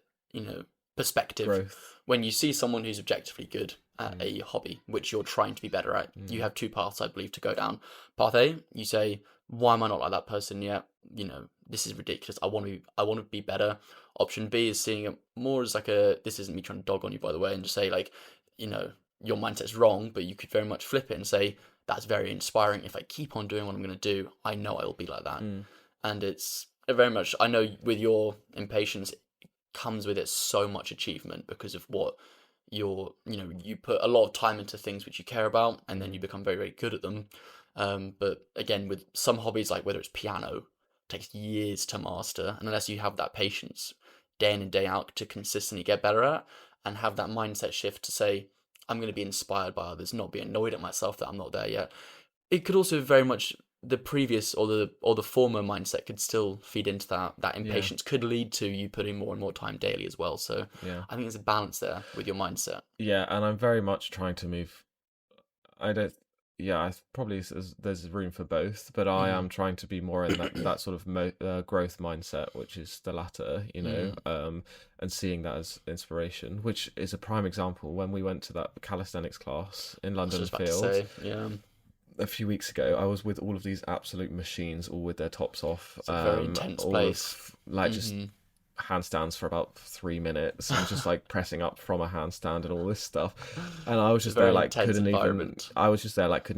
perspective. Growth. When you see someone who's objectively good at a hobby, which you're trying to be better at, you have two paths, I believe, to go down. Path A, you say, "Why am I not like that person yet? This is ridiculous. I want to be better." Option B is seeing it more as like this isn't me trying to dog on you, by the way, and just say like, your mindset's wrong, but you could very much flip it and say, that's very inspiring. If I keep on doing what I'm going to do, I know I will be like that. And it's very much, I know with your impatience, it comes with it so much achievement because of what you put a lot of time into things which you care about, and then you become very, very good at them. But again, with some hobbies, like whether it's piano, it takes years to master. And unless you have that patience day in and day out to consistently get better at, and have that mindset shift to say, I'm going to be inspired by others, not be annoyed at myself that I'm not there yet. It could also very much, the previous or the former mindset could still feed into that impatience, could lead to you putting more and more time daily as well. So I think there's a balance there with your mindset. Yeah, and I'm very much trying to move. I probably there's room for both, but I am trying to be more in that sort of growth mindset, which is the latter, and seeing that as inspiration, which is a prime example when we went to that calisthenics class in London Field a few weeks ago. I was with all of these absolute machines, all with their tops off. It's a very intense place. Just handstands for about 3 minutes and just like pressing up from a handstand and all this stuff, and I was just there like couldn't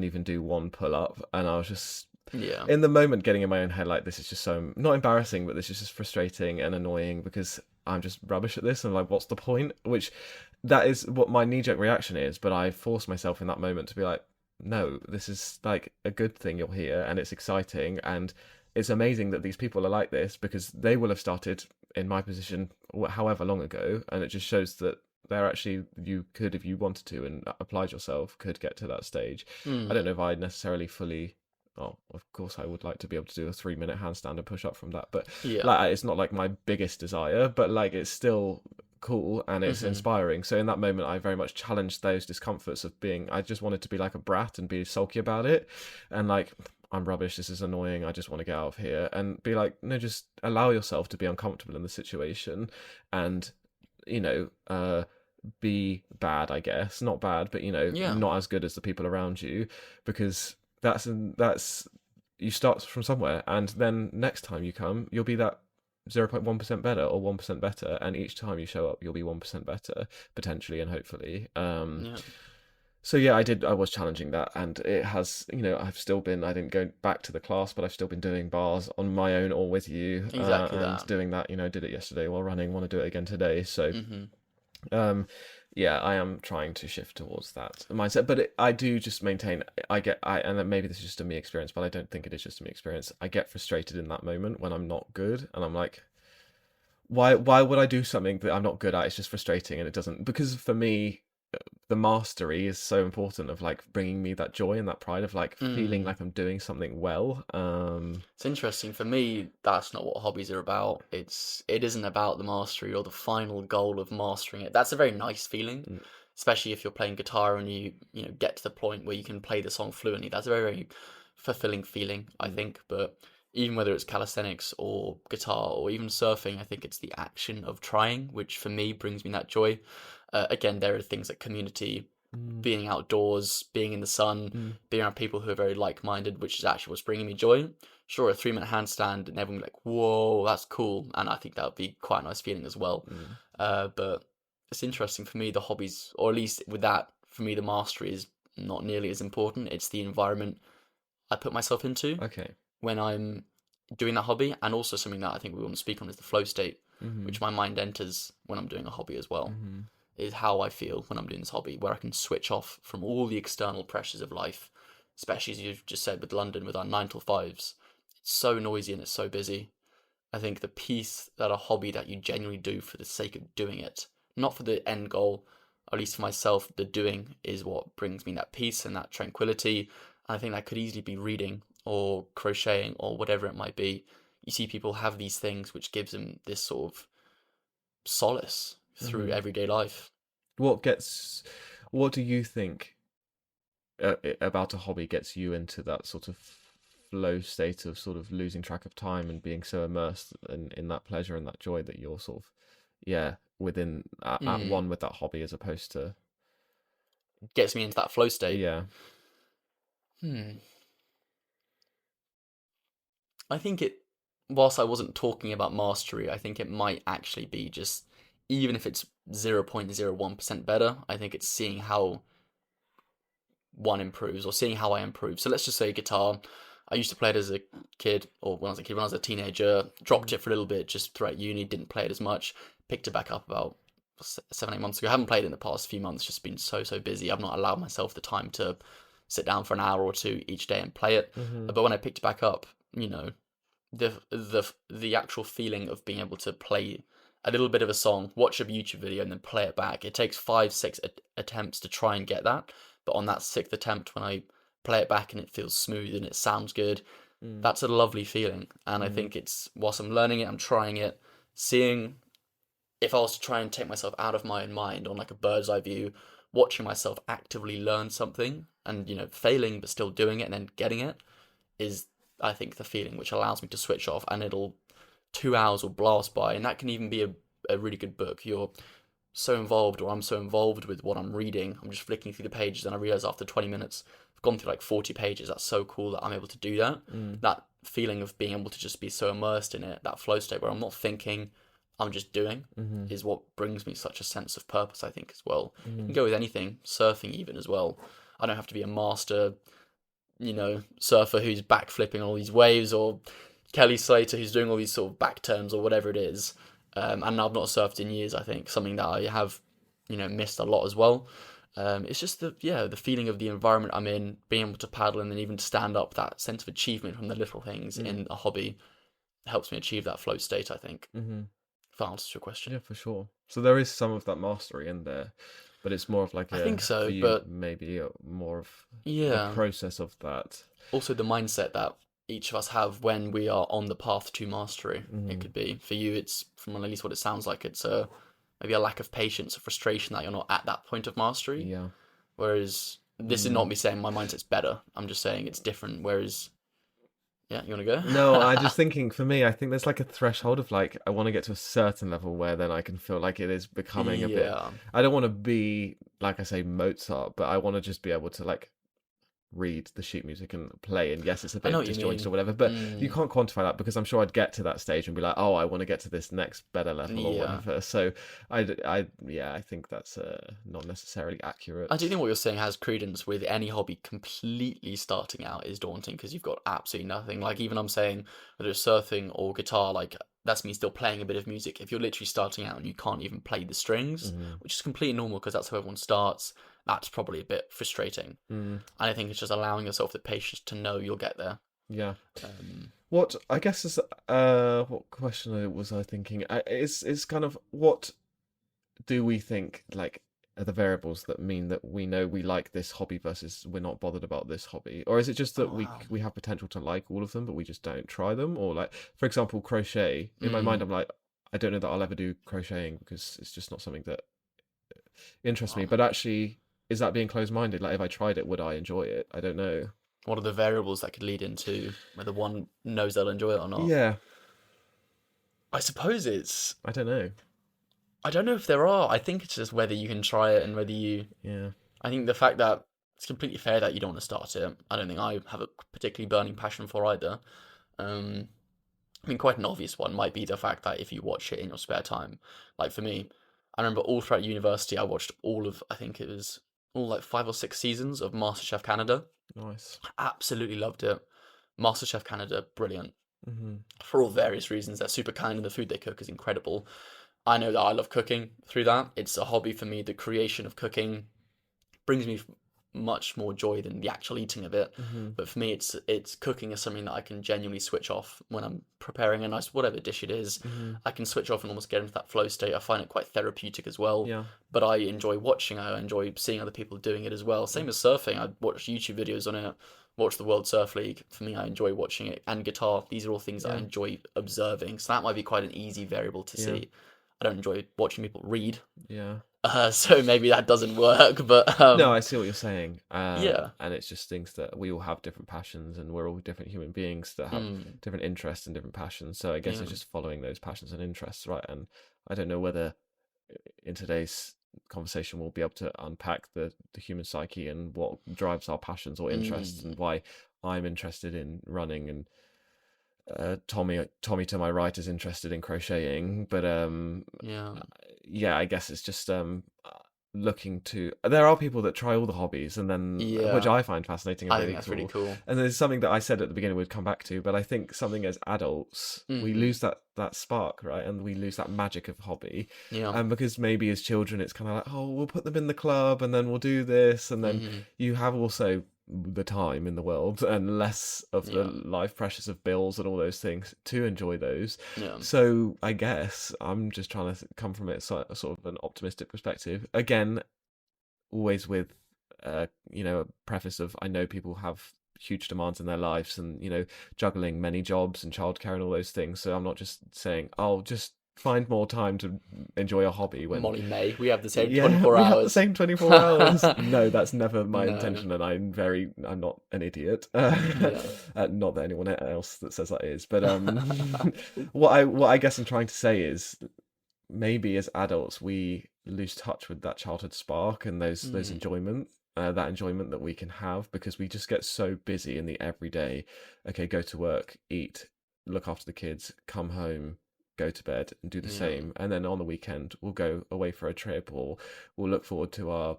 even do one pull up, and I was just in the moment getting in my own head like, this is just so not embarrassing, but this is just frustrating and annoying because I'm just rubbish at this, and like, what's the point? Which that is what my knee-jerk reaction is, but I forced myself in that moment to be like, no, this is like a good thing you're here, and it's exciting, and it's amazing that these people are like this, because they will have started in my position however long ago, and it just shows that they're actually, you could, if you wanted to and applied yourself, could get to that stage. I don't know if I necessarily fully, of course I would like to be able to do a 3-minute handstand and push up from that, but like, it's not like my biggest desire, but like, it's still cool and it's inspiring. So in that moment, I very much challenged those discomforts of being, I just wanted to be like a brat and be sulky about it, and like, I'm rubbish, this is annoying, I just want to get out of here, and be like, no, just allow yourself to be uncomfortable in the situation, and be bad, I guess, not bad, but not as good as the people around you, because that's you start from somewhere, and then next time you come, you'll be that 0.1% better or 1% better, and each time you show up, you'll be 1% better potentially and hopefully. So yeah, I was challenging that, and it has, I've still been, I didn't go back to the class, but I've still been doing bars on my own or with you. Exactly and doing that, did it yesterday while running, want to do it again today. So, I am trying to shift towards that mindset, but I do just maintain, and maybe this is just a me experience, but I don't think it is just a me experience. I get frustrated in that moment when I'm not good, and I'm like, why would I do something that I'm not good at? It's just frustrating, and it doesn't, because for me, the mastery is so important of like bringing me that joy and that pride of like feeling like I'm doing something well. It's interesting for me, that's not what hobbies are about. It isn't about the mastery or the final goal of mastering it. That's a very nice feeling, especially if you're playing guitar and you get to the point where you can play the song fluently. That's a very, very fulfilling feeling, I think. But even whether it's calisthenics or guitar or even surfing, I think it's the action of trying, which for me brings me that joy. Again, there are things like community, being outdoors, being in the sun, being around people who are very like-minded, which is actually what's bringing me joy. Sure, a 3-minute handstand and everyone will be like, whoa, that's cool. And I think that would be quite a nice feeling as well. But it's interesting for me, the hobbies, or at least with that, for me, the mastery is not nearly as important. It's the environment I put myself into when I'm doing that hobby. And also something that I think we want to speak on is the flow state, which my mind enters when I'm doing a hobby as well. Is how I feel when I'm doing this hobby, where I can switch off from all the external pressures of life, especially as you've just said with London, with our 9 till 5s. It's so noisy and it's so busy. I think the peace that a hobby that you genuinely do for the sake of doing it, not for the end goal, at least for myself, the doing is what brings me that peace and that tranquility And I think that could easily be reading or crocheting or whatever it might be. You see people have these things which gives them this sort of solace through everyday life. What do you think about a hobby gets you into that sort of flow state of sort of losing track of time and being so immersed in that pleasure and that joy that you're sort of, within at one with that hobby as opposed to... Gets me into that flow state. Yeah. I think whilst I wasn't talking about mastery, I think it might actually be just, even if it's 0.01% better, I think it's seeing how one improves or seeing how I improve. So let's just say guitar. I used to play it as a kid, or when I was a teenager, dropped it for a little bit just throughout uni, didn't play it as much, picked it back up about 7-8 months ago. I haven't played it in the past few months, just been so busy. I've not allowed myself the time to sit down for an hour or two each day and play it. But when I picked it back up, the actual feeling of being able to play a little bit of a song, watch a YouTube video, and then play it back. It takes 5-6 attempts to try and get that. But on that 6th attempt, when I play it back and it feels smooth and it sounds good, that's a lovely feeling. And I think it's, whilst I'm learning it, I'm trying it, seeing if I was to try and take myself out of my own mind on like a bird's eye view, watching myself actively learn something and, failing but still doing it and then getting it is, I think, the feeling which allows me to switch off, and 2 hours will blast by. And that can even be a really good book. You're so involved, or I'm so involved with what I'm reading, I'm just flicking through the pages and I realize after 20 minutes I've gone through like 40 pages. That's so cool that I'm able to do that. That feeling of being able to just be so immersed in it, that flow state where I'm not thinking, I'm just doing, is what brings me such a sense of purpose, I think, as well. You can go with anything, surfing even as well. I don't have to be a master, surfer who's backflipping on all these waves, or Kelly Slater who's doing all these sort of back turns or whatever it is. And I've not surfed in years, I think, something that I have, missed a lot as well. It's just the feeling of the environment I'm in, being able to paddle and then even stand up, that sense of achievement from the little things in a hobby helps me achieve that flow state, I think. If that answers your question. Yeah, for sure. So there is some of that mastery in there, but it's more of like I think so, for you, but maybe more of the process of that. Also the mindset that each of us have when we are on the path to mastery. It could be, for you, it's, from at least what it sounds like, it's maybe a lack of patience, a frustration that you're not at that point of mastery. Yeah. Whereas this is not me saying my mindset's better. I'm just saying it's different. Whereas, yeah, you want to go? No, I'm just thinking, for me, I think there's like a threshold of like, I want to get to a certain level where then I can feel like it is becoming a bit... I don't want to be, like I say, Mozart, but I want to just be able to like read the sheet music and play, and yes, it's a bit disjointed or whatever, but you can't quantify that, because I'm sure I'd get to that stage and be like, oh, I want to get to this next better level or whatever. So I think that's not necessarily accurate. I do think what you're saying has credence. With any hobby, completely starting out is daunting because you've got absolutely nothing. Like, even I'm saying, whether it's surfing or guitar, like, that's me still playing a bit of music. If you're literally starting out and you can't even play the strings, which is completely normal because that's how everyone starts, that's probably a bit frustrating. And I think it's just allowing yourself the patience to know you'll get there. Yeah. What I guess is what question was I thinking? Is kind of, what do we think like are the variables that mean that we know we like this hobby versus we're not bothered about this hobby? Or is it just that we have potential to like all of them, but we just don't try them? Or like, for example, crochet. In my mind, I'm like, I don't know that I'll ever do crocheting because it's just not something that interests me. But actually, is that being closed-minded? Like, if I tried it, would I enjoy it? I don't know. What are the variables that could lead into whether one knows they'll enjoy it or not? Yeah. I suppose it's... I don't know. I don't know if there are. I think it's just whether you can try it and whether you... Yeah. I think the fact that it's completely fair that you don't want to start it, I don't think I have a particularly burning passion for either. I mean, quite an obvious one might be the fact that if you watch it in your spare time, like for me, I remember all throughout university, I watched I think it was all like 5 or 6 seasons of MasterChef Canada. Nice. I absolutely loved it. MasterChef Canada, brilliant. For all various reasons. They're super kind and the food they cook is incredible. I know that I love cooking through that. It's a hobby for me. The creation of cooking brings me much more joy than the actual eating of it. Mm-hmm. But for me, it's cooking is something that I can genuinely switch off when I'm preparing a nice whatever dish it is. Mm-hmm. I can switch off and almost get into that flow state. I find it quite therapeutic as well. Yeah. But I enjoy watching. I enjoy seeing other people doing it as well. Same as surfing. I watch YouTube videos on it. Watch the World Surf League. For me, I enjoy watching it. And guitar. These are all things that I enjoy observing. So that might be quite an easy variable to see. I don't enjoy watching people read. Yeah. So maybe that doesn't work, but no, I see what you're saying. Yeah. And it's just things that we all have different passions, and we're all different human beings that have different interests and different passions. So I guess it's just following those passions and interests, right? And I don't know whether in today's conversation we'll be able to unpack the human psyche and what drives our passions or interests, and why I'm interested in running, and Tommy to my right is interested in crocheting, but I guess it's just looking to. There are people that try all the hobbies, and then which I find fascinating and I really think that's cool. really cool. And there's something that I said at the beginning we'd come back to, but I think something as adults we lose that spark, right? And we lose that magic of hobby. And because maybe as children it's kind of like, oh, we'll put them in the club and then we'll do this, and then you have also the time in the world and less of the life pressures of bills and all those things to enjoy those. So I guess I'm just trying to come from it sort of an optimistic perspective. Again, always with a preface of I know people have huge demands in their lives, and juggling many jobs and childcare and all those things. So I'm not just saying, oh, just find more time to enjoy a hobby. When Molly May, we have the same 24 hours. We have the same 24 hours. No, that's never my intention, and I'm not an idiot. Not that anyone else that says that is, but what I guess I'm trying to say is maybe as adults we lose touch with that childhood spark and those enjoyment. That enjoyment that we can have, because we just get so busy in the everyday. Okay, go to work, eat, look after the kids, come home, go to bed and do the same, and then on the weekend we'll go away for a trip, or we'll look forward to our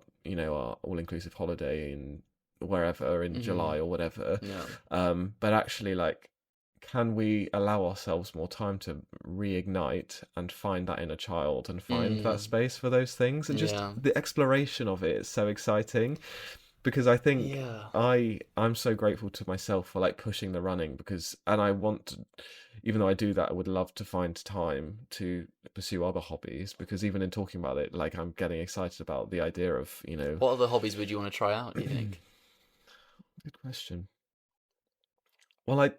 all-inclusive holiday in wherever in July or whatever. But actually, like, can we allow ourselves more time to reignite and find that inner child and find that space for those things, and just the exploration of it is so exciting. Because I think I'm so grateful to myself for like pushing the running, and I want to, even though I do that, I would love to find time to pursue other hobbies, because even in talking about it, like, I'm getting excited about the idea of, What other hobbies would you want to try out, do you think? Good question. Well,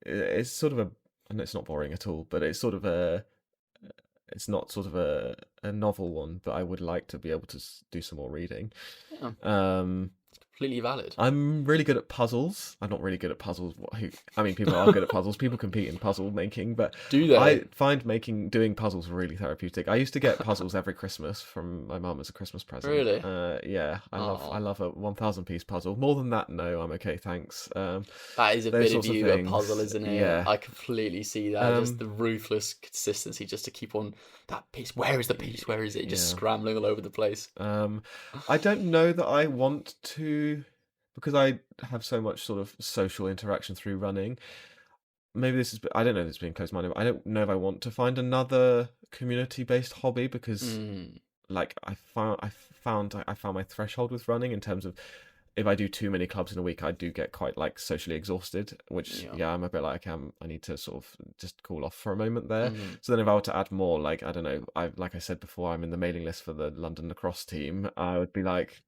it's sort of and it's not boring at all, but it's sort of it's not sort of a novel one, but I would like to be able to do some more reading. It's completely valid. I'm really good at puzzles. I'm not really good at puzzles. People are good at puzzles. People compete in puzzle making, but do they? I find doing puzzles really therapeutic. I used to get puzzles every Christmas from my mum as a Christmas present. Really? Yeah, I love a 1,000 piece puzzle. More than that, no, I'm okay, thanks. That is a bit of you, a puzzle, isn't it? Yeah, I completely see that. Just the ruthless consistency, just to keep on that piece. Where is the piece? Where is it? Just scrambling all over the place. I don't know that I want to, because I have so much sort of social interaction through running. Maybe I don't know if it's being close-minded, but I don't know if I want to find another community-based hobby, because like I found my threshold with running in terms of, if I do too many clubs in a week, I do get quite like socially exhausted, which I'm a bit like, I need to sort of just cool off for a moment there. So then if I were to add more, like, I don't know, like I said before, I'm in the mailing list for the London lacrosse team, I would be like,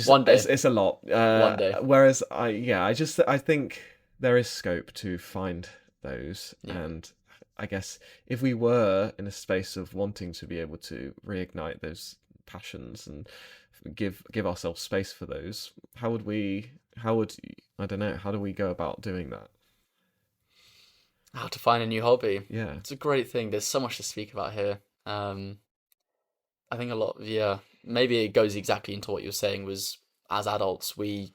one day. It's a lot. One day. Whereas I think there is scope to find those, and I guess if we were in a space of wanting to be able to reignite those passions and give ourselves space for those, how do we go about doing that? How to find a new hobby. Yeah, it's a great thing. There's so much to speak about here. I think a lot, maybe it goes exactly into what you're saying, was as adults, we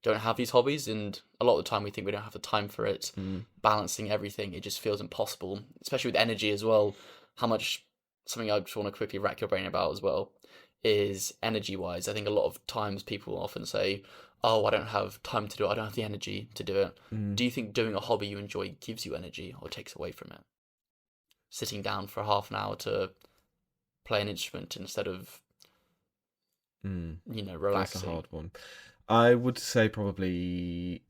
don't have these hobbies, and a lot of the time we think we don't have the time for it. Balancing everything, it just feels impossible, especially with energy as well. Something I just want to quickly rack your brain about as well is energy-wise. I think a lot of times people often say, oh, I don't have time to do it, I don't have the energy to do it. Do you think doing a hobby you enjoy gives you energy or takes away from it? Sitting down for half an hour to play an instrument instead of That's a relaxing? hard one. I would say probably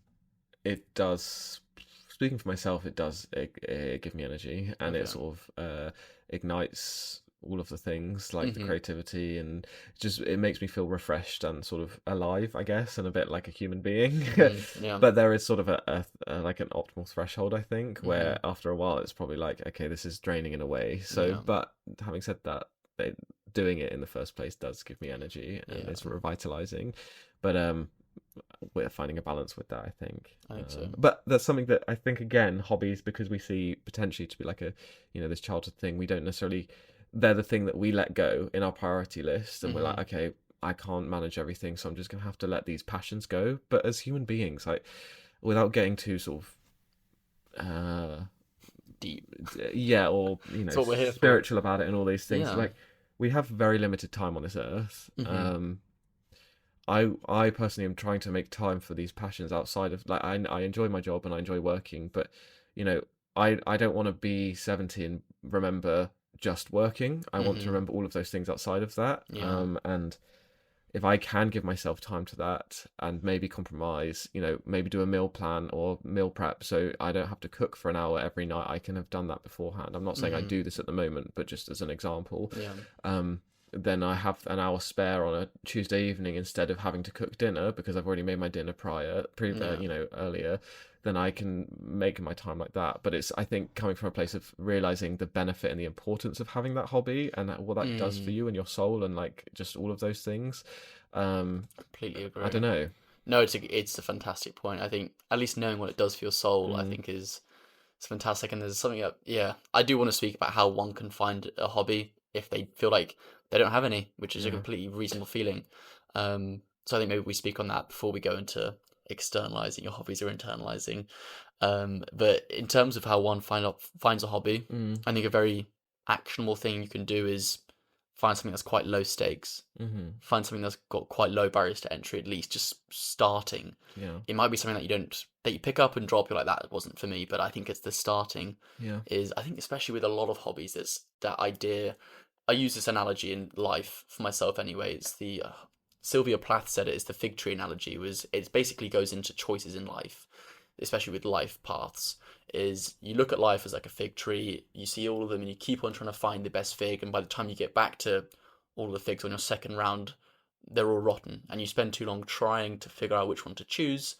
it does. Speaking for myself, it does give me energy, and it Okay. sort of ignites all of the things like the creativity, and just it makes me feel refreshed and sort of alive, I guess, and a bit like a human being. Yeah. But there is sort of a like an optimal threshold, I think, where hmm after a while it's probably like, okay, this is draining in a way. So, Yeah. but having said that, doing it in the first place does give me energy and Yeah. it's revitalizing. But we're finding a balance with that, I think. I think so. But that's something that I think, again, hobbies, because we see potentially to be like a, this childhood thing, we don't necessarily, they're the thing that we let go in our priority list, and we're like, hmm okay, I can't manage everything, so I'm just gonna have to let these passions go. But as human beings, like, without getting too sort of Deep. yeah, or That's what we're here for. spiritual about it and all these things, Yeah. like, we have very limited time on this earth. hmm I personally am trying to make time for these passions outside of, like, I enjoy my job and I enjoy working, but you know I don't want to be 70 and remember just working. I want to hmm remember all of those things outside of that. Yeah. And if I can give myself time to that and maybe compromise, maybe do a meal plan or meal prep so I don't have to cook for an hour every night. I can have done that beforehand. I'm not saying I hmm do this at the moment, but just as an example. Yeah. Um, then I have an hour spare on a Tuesday evening instead of having to cook dinner because I've already made my dinner Yeah. earlier. Then I can make my time like that. But it's, I think, coming from a place of realizing the benefit and the importance of having that hobby and what that does for Mm. you and your soul and like just all of those things. Completely I agree. don't know. No, it's a fantastic point. I think at least knowing what it does for your soul, I Mm, think is it's fantastic. And there's something that, yeah, I do want to speak about how one can find a hobby if they feel like they don't have any, which is a yeah. completely reasonable feeling. So I think maybe we speak on that before we go into externalizing your hobbies or internalizing. But in terms of how one finds a hobby, Mm, I think a very actionable thing you can do is find something that's quite low stakes, mm-hmm. find something that's got quite low barriers to entry, at least just starting. Yeah. It might be something that you pick up and drop. You're like, that wasn't for me, but I think it's the starting Yeah. is, I think especially with a lot of hobbies, there's that idea. I use this analogy in life for myself anyway. It's the Sylvia Plath said it's the fig tree analogy. Was it basically goes into choices in life, especially with life paths. Is you look at life as like a fig tree, you see all of them, and you keep on trying to find the best fig, and by the time you get back to all the figs on your second round, they're all rotten, and you spend too long trying to figure out which one to choose.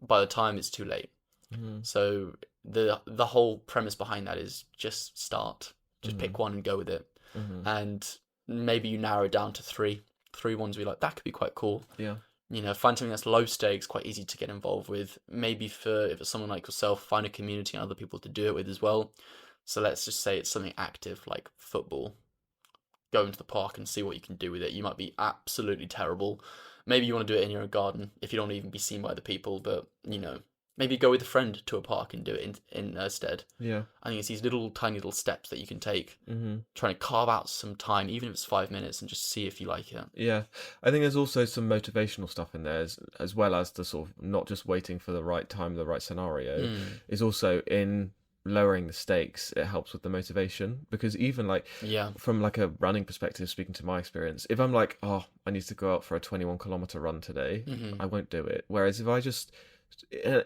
By the time it's too late. Mm-hmm. So the whole premise behind that is just start, just Mm-hmm. pick one and go with it, Mm-hmm. and maybe you narrow it down to three ones we like. That could be quite cool. Yeah. Find something that's low stakes, quite easy to get involved with. Maybe if it's someone like yourself, find a community and other people to do it with as well. So let's just say it's something active like football. Go into the park and see what you can do with it. You might be absolutely terrible. Maybe you want to do it in your own garden if you don't even be seen by the people, but maybe go with a friend to a park and do it in stead. Yeah. I think it's these little tiny little steps that you can take, Mm-hmm. trying to carve out some time, even if it's 5 minutes, and just see if you like it. Yeah, I think there's also some motivational stuff in there, as well as the sort of not just waiting for the right time, the right scenario, Mm, is also in lowering the stakes. It helps with the motivation because even like yeah. from like a running perspective, speaking to my experience, if I'm like, oh, I need to go out for a 21-kilometer run today, hmm I won't do it. Whereas if I just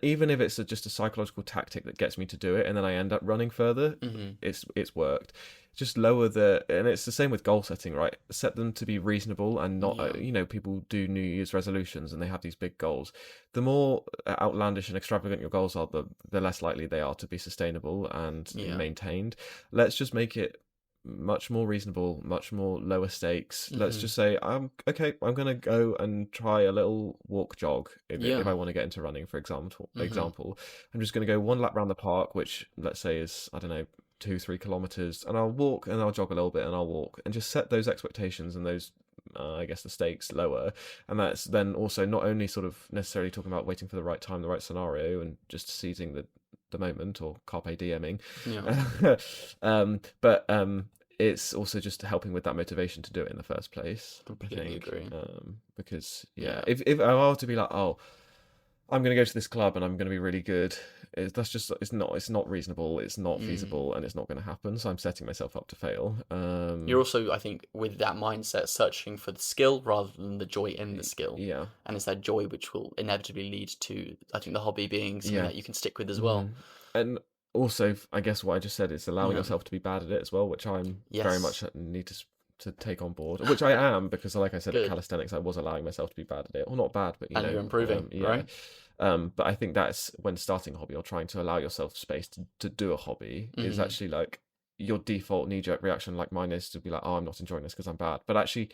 even if it's just a psychological tactic that gets me to do it and then I end up running further, hmm it's worked. Just lower and it's the same with goal setting, right? Set them to be reasonable and not Yeah. people do New Year's resolutions and they have these big goals. The more outlandish and extravagant your goals are, the less likely they are to be sustainable and Yeah. maintained. Let's just make it much more reasonable, much more lower stakes. Let's hmm just say, I'm gonna go and try a little walk jog if Yeah. I want to get into running, for example. hmm I'm just gonna go one lap around the park, which let's say is, I don't know, 2-3 kilometers, and I'll walk and I'll jog a little bit and I'll walk and just set those expectations and those I guess the stakes lower. And that's then also not only sort of necessarily talking about waiting for the right time, the right scenario, and just seizing the moment or carpe dieming, Yeah. but it's also just helping with that motivation to do it in the first place, I Completely think. agree. Because yeah, Yeah. if I were to be like, oh, I'm going to go to this club and I'm going to be really good. That's just it's not reasonable. It's not Mm. feasible, and it's not going to happen. So I'm setting myself up to fail. You're also, I think, with that mindset, searching for the skill rather than the joy in the skill. Yeah, And it's that joy which will inevitably lead to, I think, the hobby being something yeah. that you can stick with as hmm well. And also, I guess what I just said is allowing Yeah. yourself to be bad at it as well, which I'm very Yes. much need to take on board. Which I am because, like I said, at Good. calisthenics, I was allowing myself to be bad at it. Well, not bad, but And you're improving, yeah. right? But I think that's when starting a hobby or trying to allow yourself space to do a hobby is Hmm. actually like your default knee jerk reaction, like mine is, to be like, oh, I'm not enjoying this because I'm bad. But actually,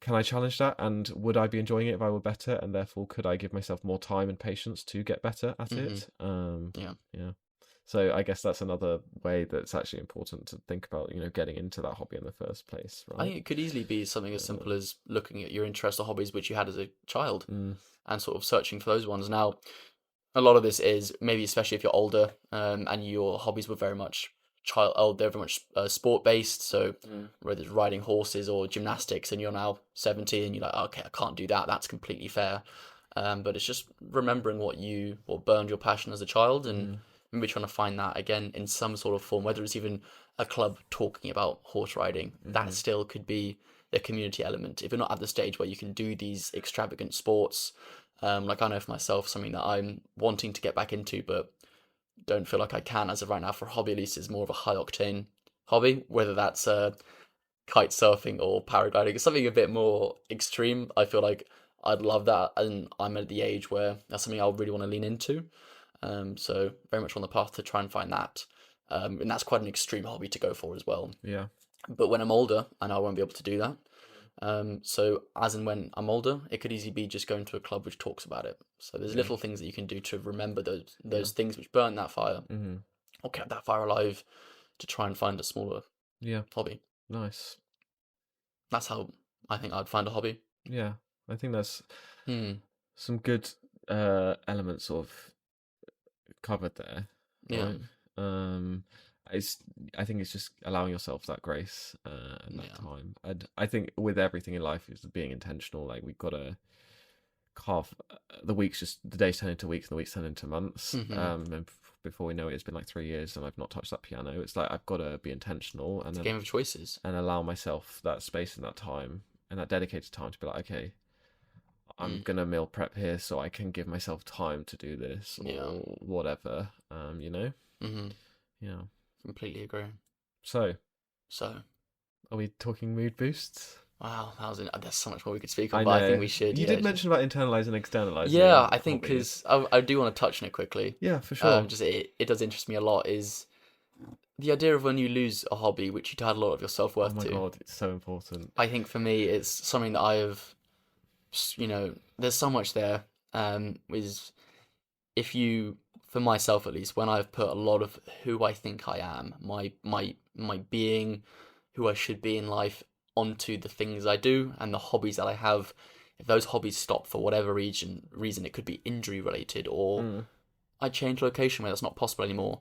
can I challenge that? And would I be enjoying it if I were better? And therefore, could I give myself more time and patience to get better at Hmm. it? Yeah. Yeah. So I guess that's another way that's actually important to think about, getting into that hobby in the first place, I right? think it could easily be something as Uh, simple as looking at your interests or hobbies which you had as a child mm, and sort of searching for those ones. Now, a lot of this is maybe especially if you're older, and your hobbies were very much they're very much sport based. So mm, whether it's riding horses or gymnastics, and you're now 70 and you're like, okay, I can't do that. That's completely fair. But it's just remembering what burned your passion as a child, and mm, maybe trying to find that again in some sort of form, whether it's even a club talking about horse riding. That mm, still could be the community element. If you're not at the stage where you can do these extravagant sports, like I know for myself, something that I'm wanting to get back into, but don't feel like I can as of right now for a hobby at least is more of a high octane hobby, whether that's kite surfing or paragliding, something a bit more extreme. I feel like I'd love that, and I'm at the age where that's something I really want to lean into. So very much on the path to try and find that, and that's quite an extreme hobby to go for as well. yeah. But when I'm older, I know I won't be able to do that. So as and when I'm older, it could easily be just going to a club which talks about it. So there's Yeah. little things that you can do to remember those Yeah. those things which burnt that fire hmm or kept that fire alive to try and find a smaller Yeah. hobby. Nice. That's how I think I'd find a hobby. Yeah. I think that's Hmm. some good elements of covered there, Yeah. right? Um, it's I think it's just allowing yourself that grace and that Yeah. time. And I think with everything in life is being intentional. Like we've got to carve the days turn into weeks and the weeks turn into months. Hmm. And before we know it, it's been like 3 years and I've not touched that piano. It's like I've got to be intentional and It's a then game of choices. and allow myself that space and that time and that dedicated time to be like, okay, I'm Mm. gonna meal prep here so I can give myself time to do this Yeah. or whatever. Hmm. Yeah. Completely agree. So, So, are we talking mood boosts? wow, there's so much more we could speak on, I but I think know we should, you yeah, did mention about internalizing and yeah, externalizing I think hobbies. because I do want to touch on it quickly. Yeah, for sure. Just it does interest me a lot is the idea of when you lose a hobby which you had a lot of your self Oh worth my to. god, it's so important. I think for me, it's something that I have, there's so much there. Is if you, for myself at least, when I've put a lot of who I think I am, my being, who I should be in life, onto the things I do and the hobbies that I have. If those hobbies stop for whatever reason, it could be injury related, or Mm, I change location where that's not possible anymore.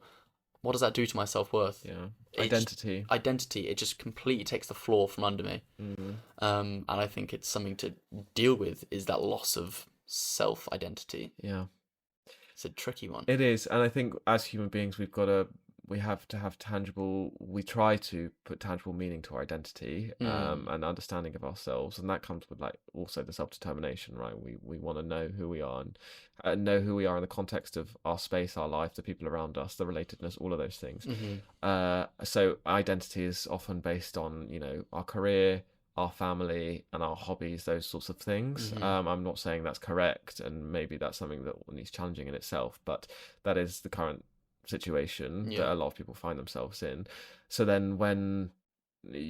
What does that do to my self worth? yeah, It just identity. identity. It just completely takes the floor from under me. Mm, And I think it's something to deal with is that loss of self identity. yeah. It's a tricky one. It is, and I think as human beings, we have to have we try to put tangible meaning to our identity, Mm, and understanding of ourselves, and that comes with like also the self determination, right? We want to know who we are and know who we are in the context of our space, our life, the people around us, the relatedness, all of those things. hmm. So identity is often based on our career, our family, and our hobbies, those sorts of things. Hmm. I'm not saying that's correct, and maybe that's something that needs challenging in itself, but that is the current situation Yeah. that a lot of people find themselves in. So then when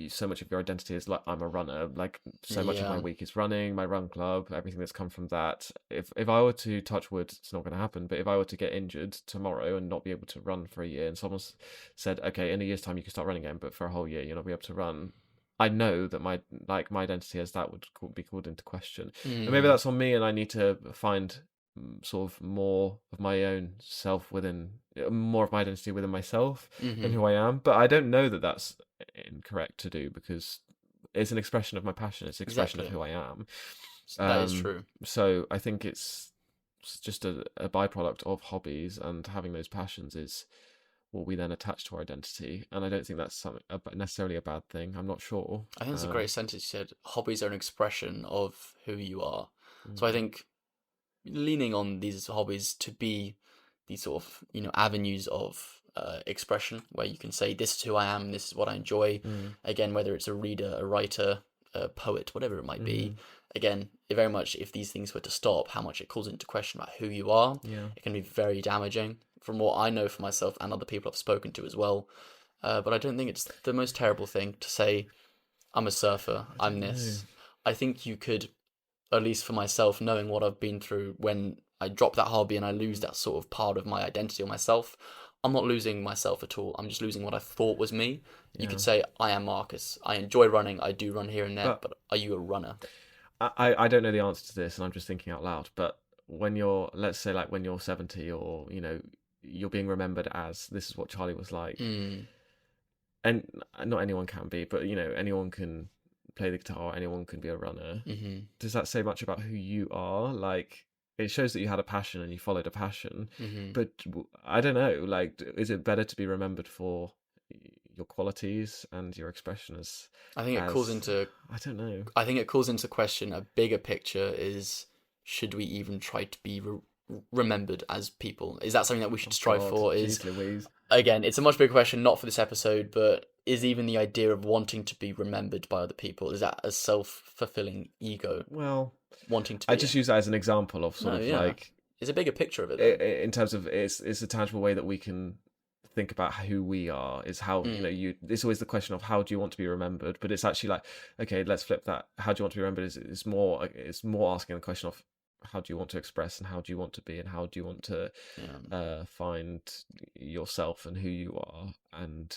so much of your identity is like I'm a runner, like so much of my Yeah. week is running, my run club, everything that's come from that. If I were to touch wood, it's not going to happen, but if I were to get injured tomorrow and not be able to run for a year, and someone said, okay, in a year's time you can start running again, but for a whole year you'll not be able to run, I know that my identity as that would be called into question. And maybe Mm, that's on me, and I need to find sort of more of my own self within more of my identity within myself and hmm. who I am. But I don't know that that's incorrect to do because it's an expression of my passion. It's an expression of Exactly. who I am. That is true. So I think it's just a byproduct of hobbies, and having those passions is what we then attach to our identity. And I don't think that's necessarily a bad thing. I'm not sure. I think it's a great sentence you said. Hobbies are an expression of who you are. So I think leaning on these hobbies to be these sort of, avenues of expression where you can say, this is who I am, this is what I enjoy. Again, whether it's a reader, a writer, a poet, whatever it might be. Again, very much if these things were to stop, how much it calls into question about who you are. It can be very damaging from what I know for myself and other people I've spoken to as well. But I don't think it's the most terrible thing to say, I'm a surfer, I'm this. I think you could, at least for myself, knowing what I've been through, when I drop that hobby and I lose that sort of part of my identity or myself, I'm not losing myself at all. I'm just losing what I thought was me. You could say, I am Marcus. I enjoy running. I do run here and there, but are you a runner? I don't know the answer to this, and I'm just thinking out loud. But when you're, let's say, like when you're 70, or you're being remembered as, this is what Charlie was like, and not anyone can be, but anyone can play the guitar, anyone can be a runner. Does that say much about who you are? Like, it shows that you had a passion and you followed a passion. But I don't know, like, is it better to be remembered for your qualities and your expression as... I think it calls into... I don't know. I think it calls into question a bigger picture is, should we even try to be remembered as people? Is that something that we should strive for? Again, it's a much bigger question, not for this episode, but is even the idea of wanting to be remembered by other people, is that a self-fulfilling ego? Well, wanting to be... I just use that as an example of like... It's a bigger picture of it, in terms of it's a tangible way that we can think about who we are, is how it's always the question of how do you want to be remembered, but it's actually like, okay, let's flip that. How do you want to be remembered is more asking the question of how do you want to express, and how do you want to be, and how do you want to find yourself and who you are. And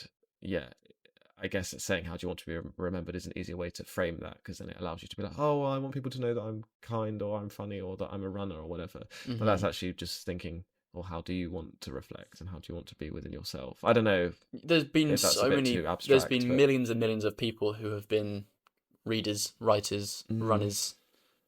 I guess it's saying how do you want to be remembered is an easier way to frame that, because then it allows you to be like, oh, well, I want people to know that I'm kind, or I'm funny, or that I'm a runner, or whatever. But that's actually just thinking, well, how do you want to reflect, and how do you want to be within yourself? I don't know. There's been so many. There's been millions and millions of people who have been readers, writers, runners,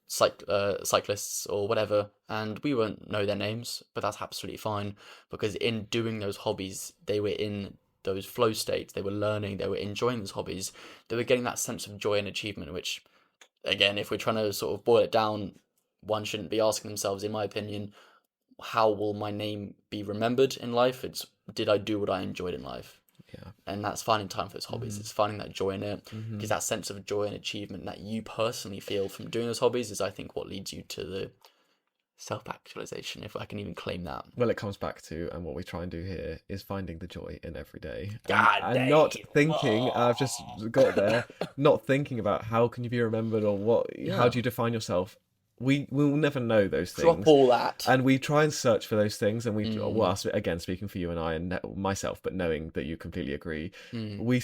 cyclists, or whatever, and we won't know their names, but that's absolutely fine, because in doing those hobbies, they were in those flow states, they were learning, they were enjoying those hobbies, they were getting that sense of joy and achievement, which, again, if we're trying to sort of boil it down, one shouldn't be asking themselves, in my opinion, how will my name be remembered in life? It's, did I do what I enjoyed in life? And that's finding time for those hobbies. It's finding that joy in it, because that sense of joy and achievement that you personally feel from doing those hobbies is, I think, what leads you to the self-actualization, if I can even claim that. Well, it comes back to, and what we try and do here is finding the joy in every day. And not thinking, I've just got there, not thinking about how can you be remembered, or what, how do you define yourself. We will never know those things. Drop all that. And we try and search for those things, and well, again, speaking for you and I and myself, but knowing that you completely agree, we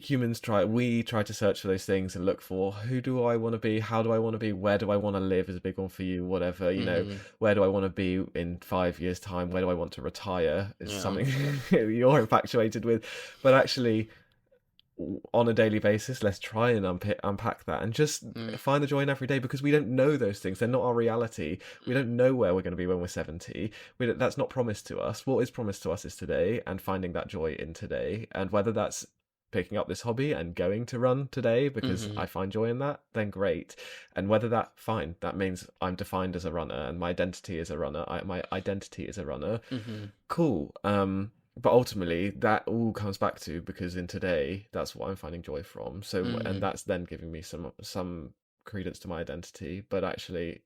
humans try to search for those things and look for, who do I want to be? How do I want to be? Where do I want to live is a big one for you, whatever, where do I want to be in 5 years' time? Where do I want to retire is something you're infatuated with. But actually, on a daily basis, let's try and unpack that and just find the joy in every day, because we don't know those things. They're not our reality. We don't know where we're going to be when we're 70. That's not promised to us. What is promised to us is today, and finding that joy in today. And whether that's picking up this hobby and going to run today because I find joy in that, then great. And whether that means I'm defined as a runner and my identity is a runner. Cool. But ultimately, that all comes back to, because in today, that's what I'm finding joy from. So, and that's then giving me some credence to my identity. But actually,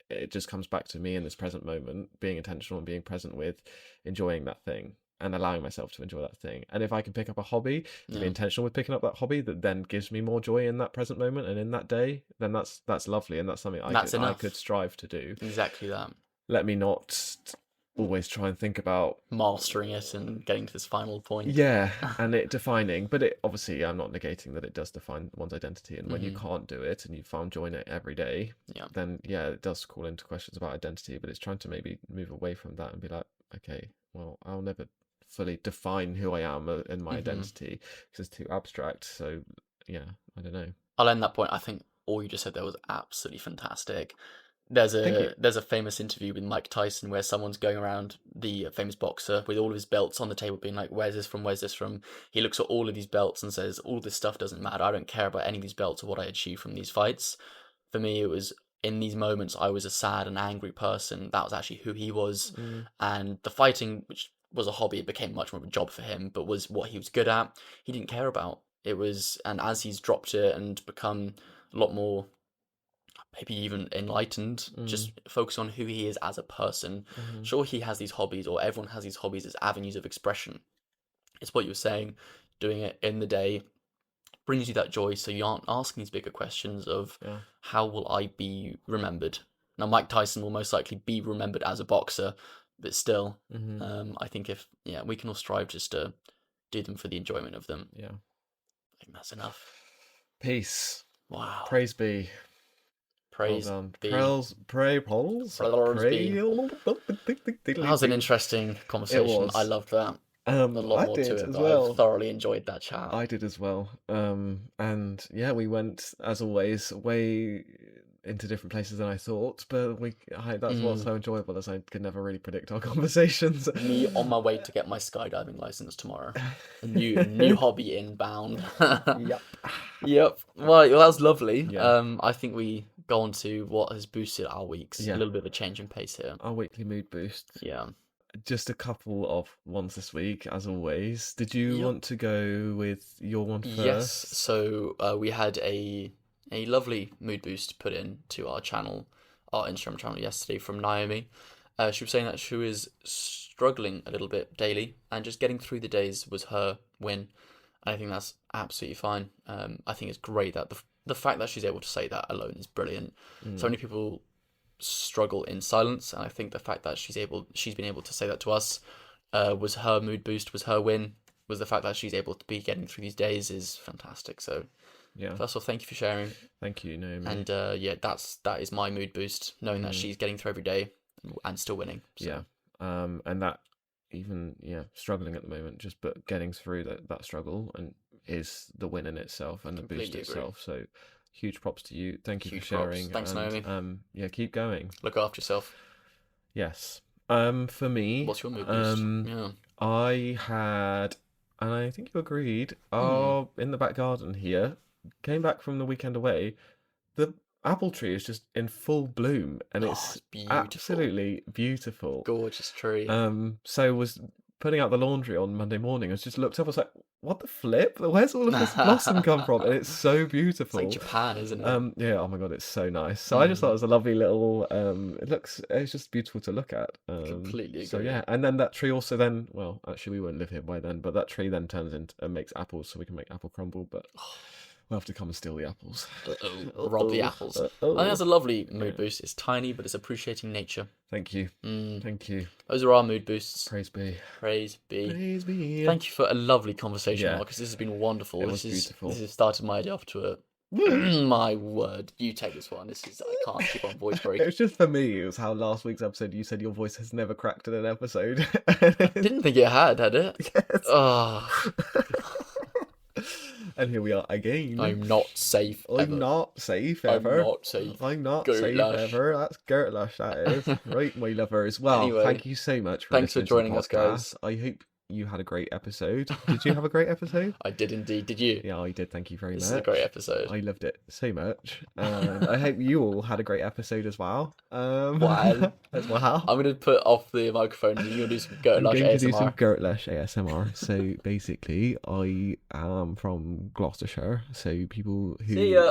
it just comes back to me in this present moment, being intentional and being present with enjoying that thing and allowing myself to enjoy that thing. And if I can pick up a hobby, to be intentional with picking up that hobby that then gives me more joy in that present moment and in that day, then that's lovely, and that's something I could strive to do. Exactly that. Let me not always try and think about mastering it and getting to this final point. And it defining, but it obviously, I'm not negating that it does define one's identity, and when you can't do it and you found joy in it every day, then it does call into questions about identity. But it's trying to maybe move away from that and be like, okay, well, I'll never fully define who I am in my identity because it's too abstract. So I don't know. I'll end that point. I think all you just said there was absolutely fantastic. There's a famous interview with Mike Tyson where someone's going around, the famous boxer, with all of his belts on the table, being like, "Where's this from? Where's this from?" He looks at all of these belts and says, "All this stuff doesn't matter. I don't care about any of these belts or what I achieve from these fights." For me, it was in these moments I was a sad and angry person. That was actually who he was, and the fighting, which was a hobby, it became much more of a job for him, but was what he was good at. He didn't care about it was, and as he's dropped it and become a lot more, maybe even enlightened, just focus on who he is as a person. Sure, he has these hobbies, or everyone has these hobbies as avenues of expression. It's what you were saying, doing it in the day brings you that joy, so you aren't asking these bigger questions of how will I be remembered. Now, Mike Tyson will most likely be remembered as a boxer, but still, I think if we can all strive just to do them for the enjoyment of them. Yeah, I think that's enough. Peace. Wow. Praise be. Praise be. Pray. That was an interesting conversation. It was. I loved that. A lot more to it, but I thoroughly enjoyed that chat. I did as well. And yeah, we went, as always, way into different places than I thought, but that's what's so enjoyable, as I could never really predict our conversations. Me on my way to get my skydiving license tomorrow. A new hobby inbound. Yep. Well, that was lovely. Yeah. I think we go on to what has boosted our weeks. A little bit of a change in pace here. Our weekly mood boost. Yeah. Just a couple of ones this week, as always. Did you want to go with your one first? Yes. So we had a lovely mood boost put in to our channel, our Instagram channel yesterday from Naomi. She was saying that she was struggling a little bit daily, and just getting through the days was her win. And I think that's absolutely fine. I think it's great that the fact that she's able to say that alone is brilliant. So many people struggle in silence, and I think the fact that she's been able to say that to us was her mood boost, was her win, was the fact that she's able to be getting through these days is fantastic. So first of all, thank you for sharing. Thank you, Naomi. And that is my mood boost, knowing that she's getting through every day and still winning. So. And that even struggling at the moment, but getting through that struggle and is the win in itself and the boost itself. So huge props to you. Thank you for sharing. Thanks, Naomi. Keep going. Look after yourself. Yes. For me, what's your mood boost? I had, and I think you agreed, in the back garden here, came back from the weekend away, the apple tree is just in full bloom, and it's beautiful. Absolutely beautiful. Gorgeous tree. So was putting out the laundry on Monday morning. I just looked up, I was like, what the flip? Where's all of this blossom come from? And it's so beautiful. It's like Japan, isn't it? Yeah, oh my god, it's so nice. So I just thought it was a lovely little it's just beautiful to look at. Completely agree. So yeah, and then that tree also then, well, actually we won't live here by then, but that tree then turns into and makes apples, so we can make apple crumble, but we'll have to come and steal the apples. Rob the apples. I think that's a lovely mood boost. It's tiny, but it's appreciating nature. Thank you. Thank you. Those are our mood boosts. Praise be. Praise be. Praise be. Thank you for a lovely conversation, Marcus. This has been wonderful. It was beautiful. This has started my day off to a... My word. You take this one. I can't keep on voice break. It was just for me. It was how last week's episode you said your voice has never cracked in an episode. I didn't think it had it? Yes. Oh. And here we are again. I'm not safe ever. I'm not safe ever. I'm not safe. I'm not safe ever. That's Gertlush, that is. Right, my lovers. Well, anyway, thank you so much for thanks for joining us, guys. I hope you had a great episode. Did you have a great episode? I did indeed. Did you? Yeah, I did. Thank you very much. This is a great episode. I loved it so much. And I hope you all had a great episode as well. Wow. As well. I'm going to put off the microphone and you're going to do some Gertlush ASMR. I'm going to do some Gertlush ASMR. So basically, I am from Gloucestershire. So people who... See ya.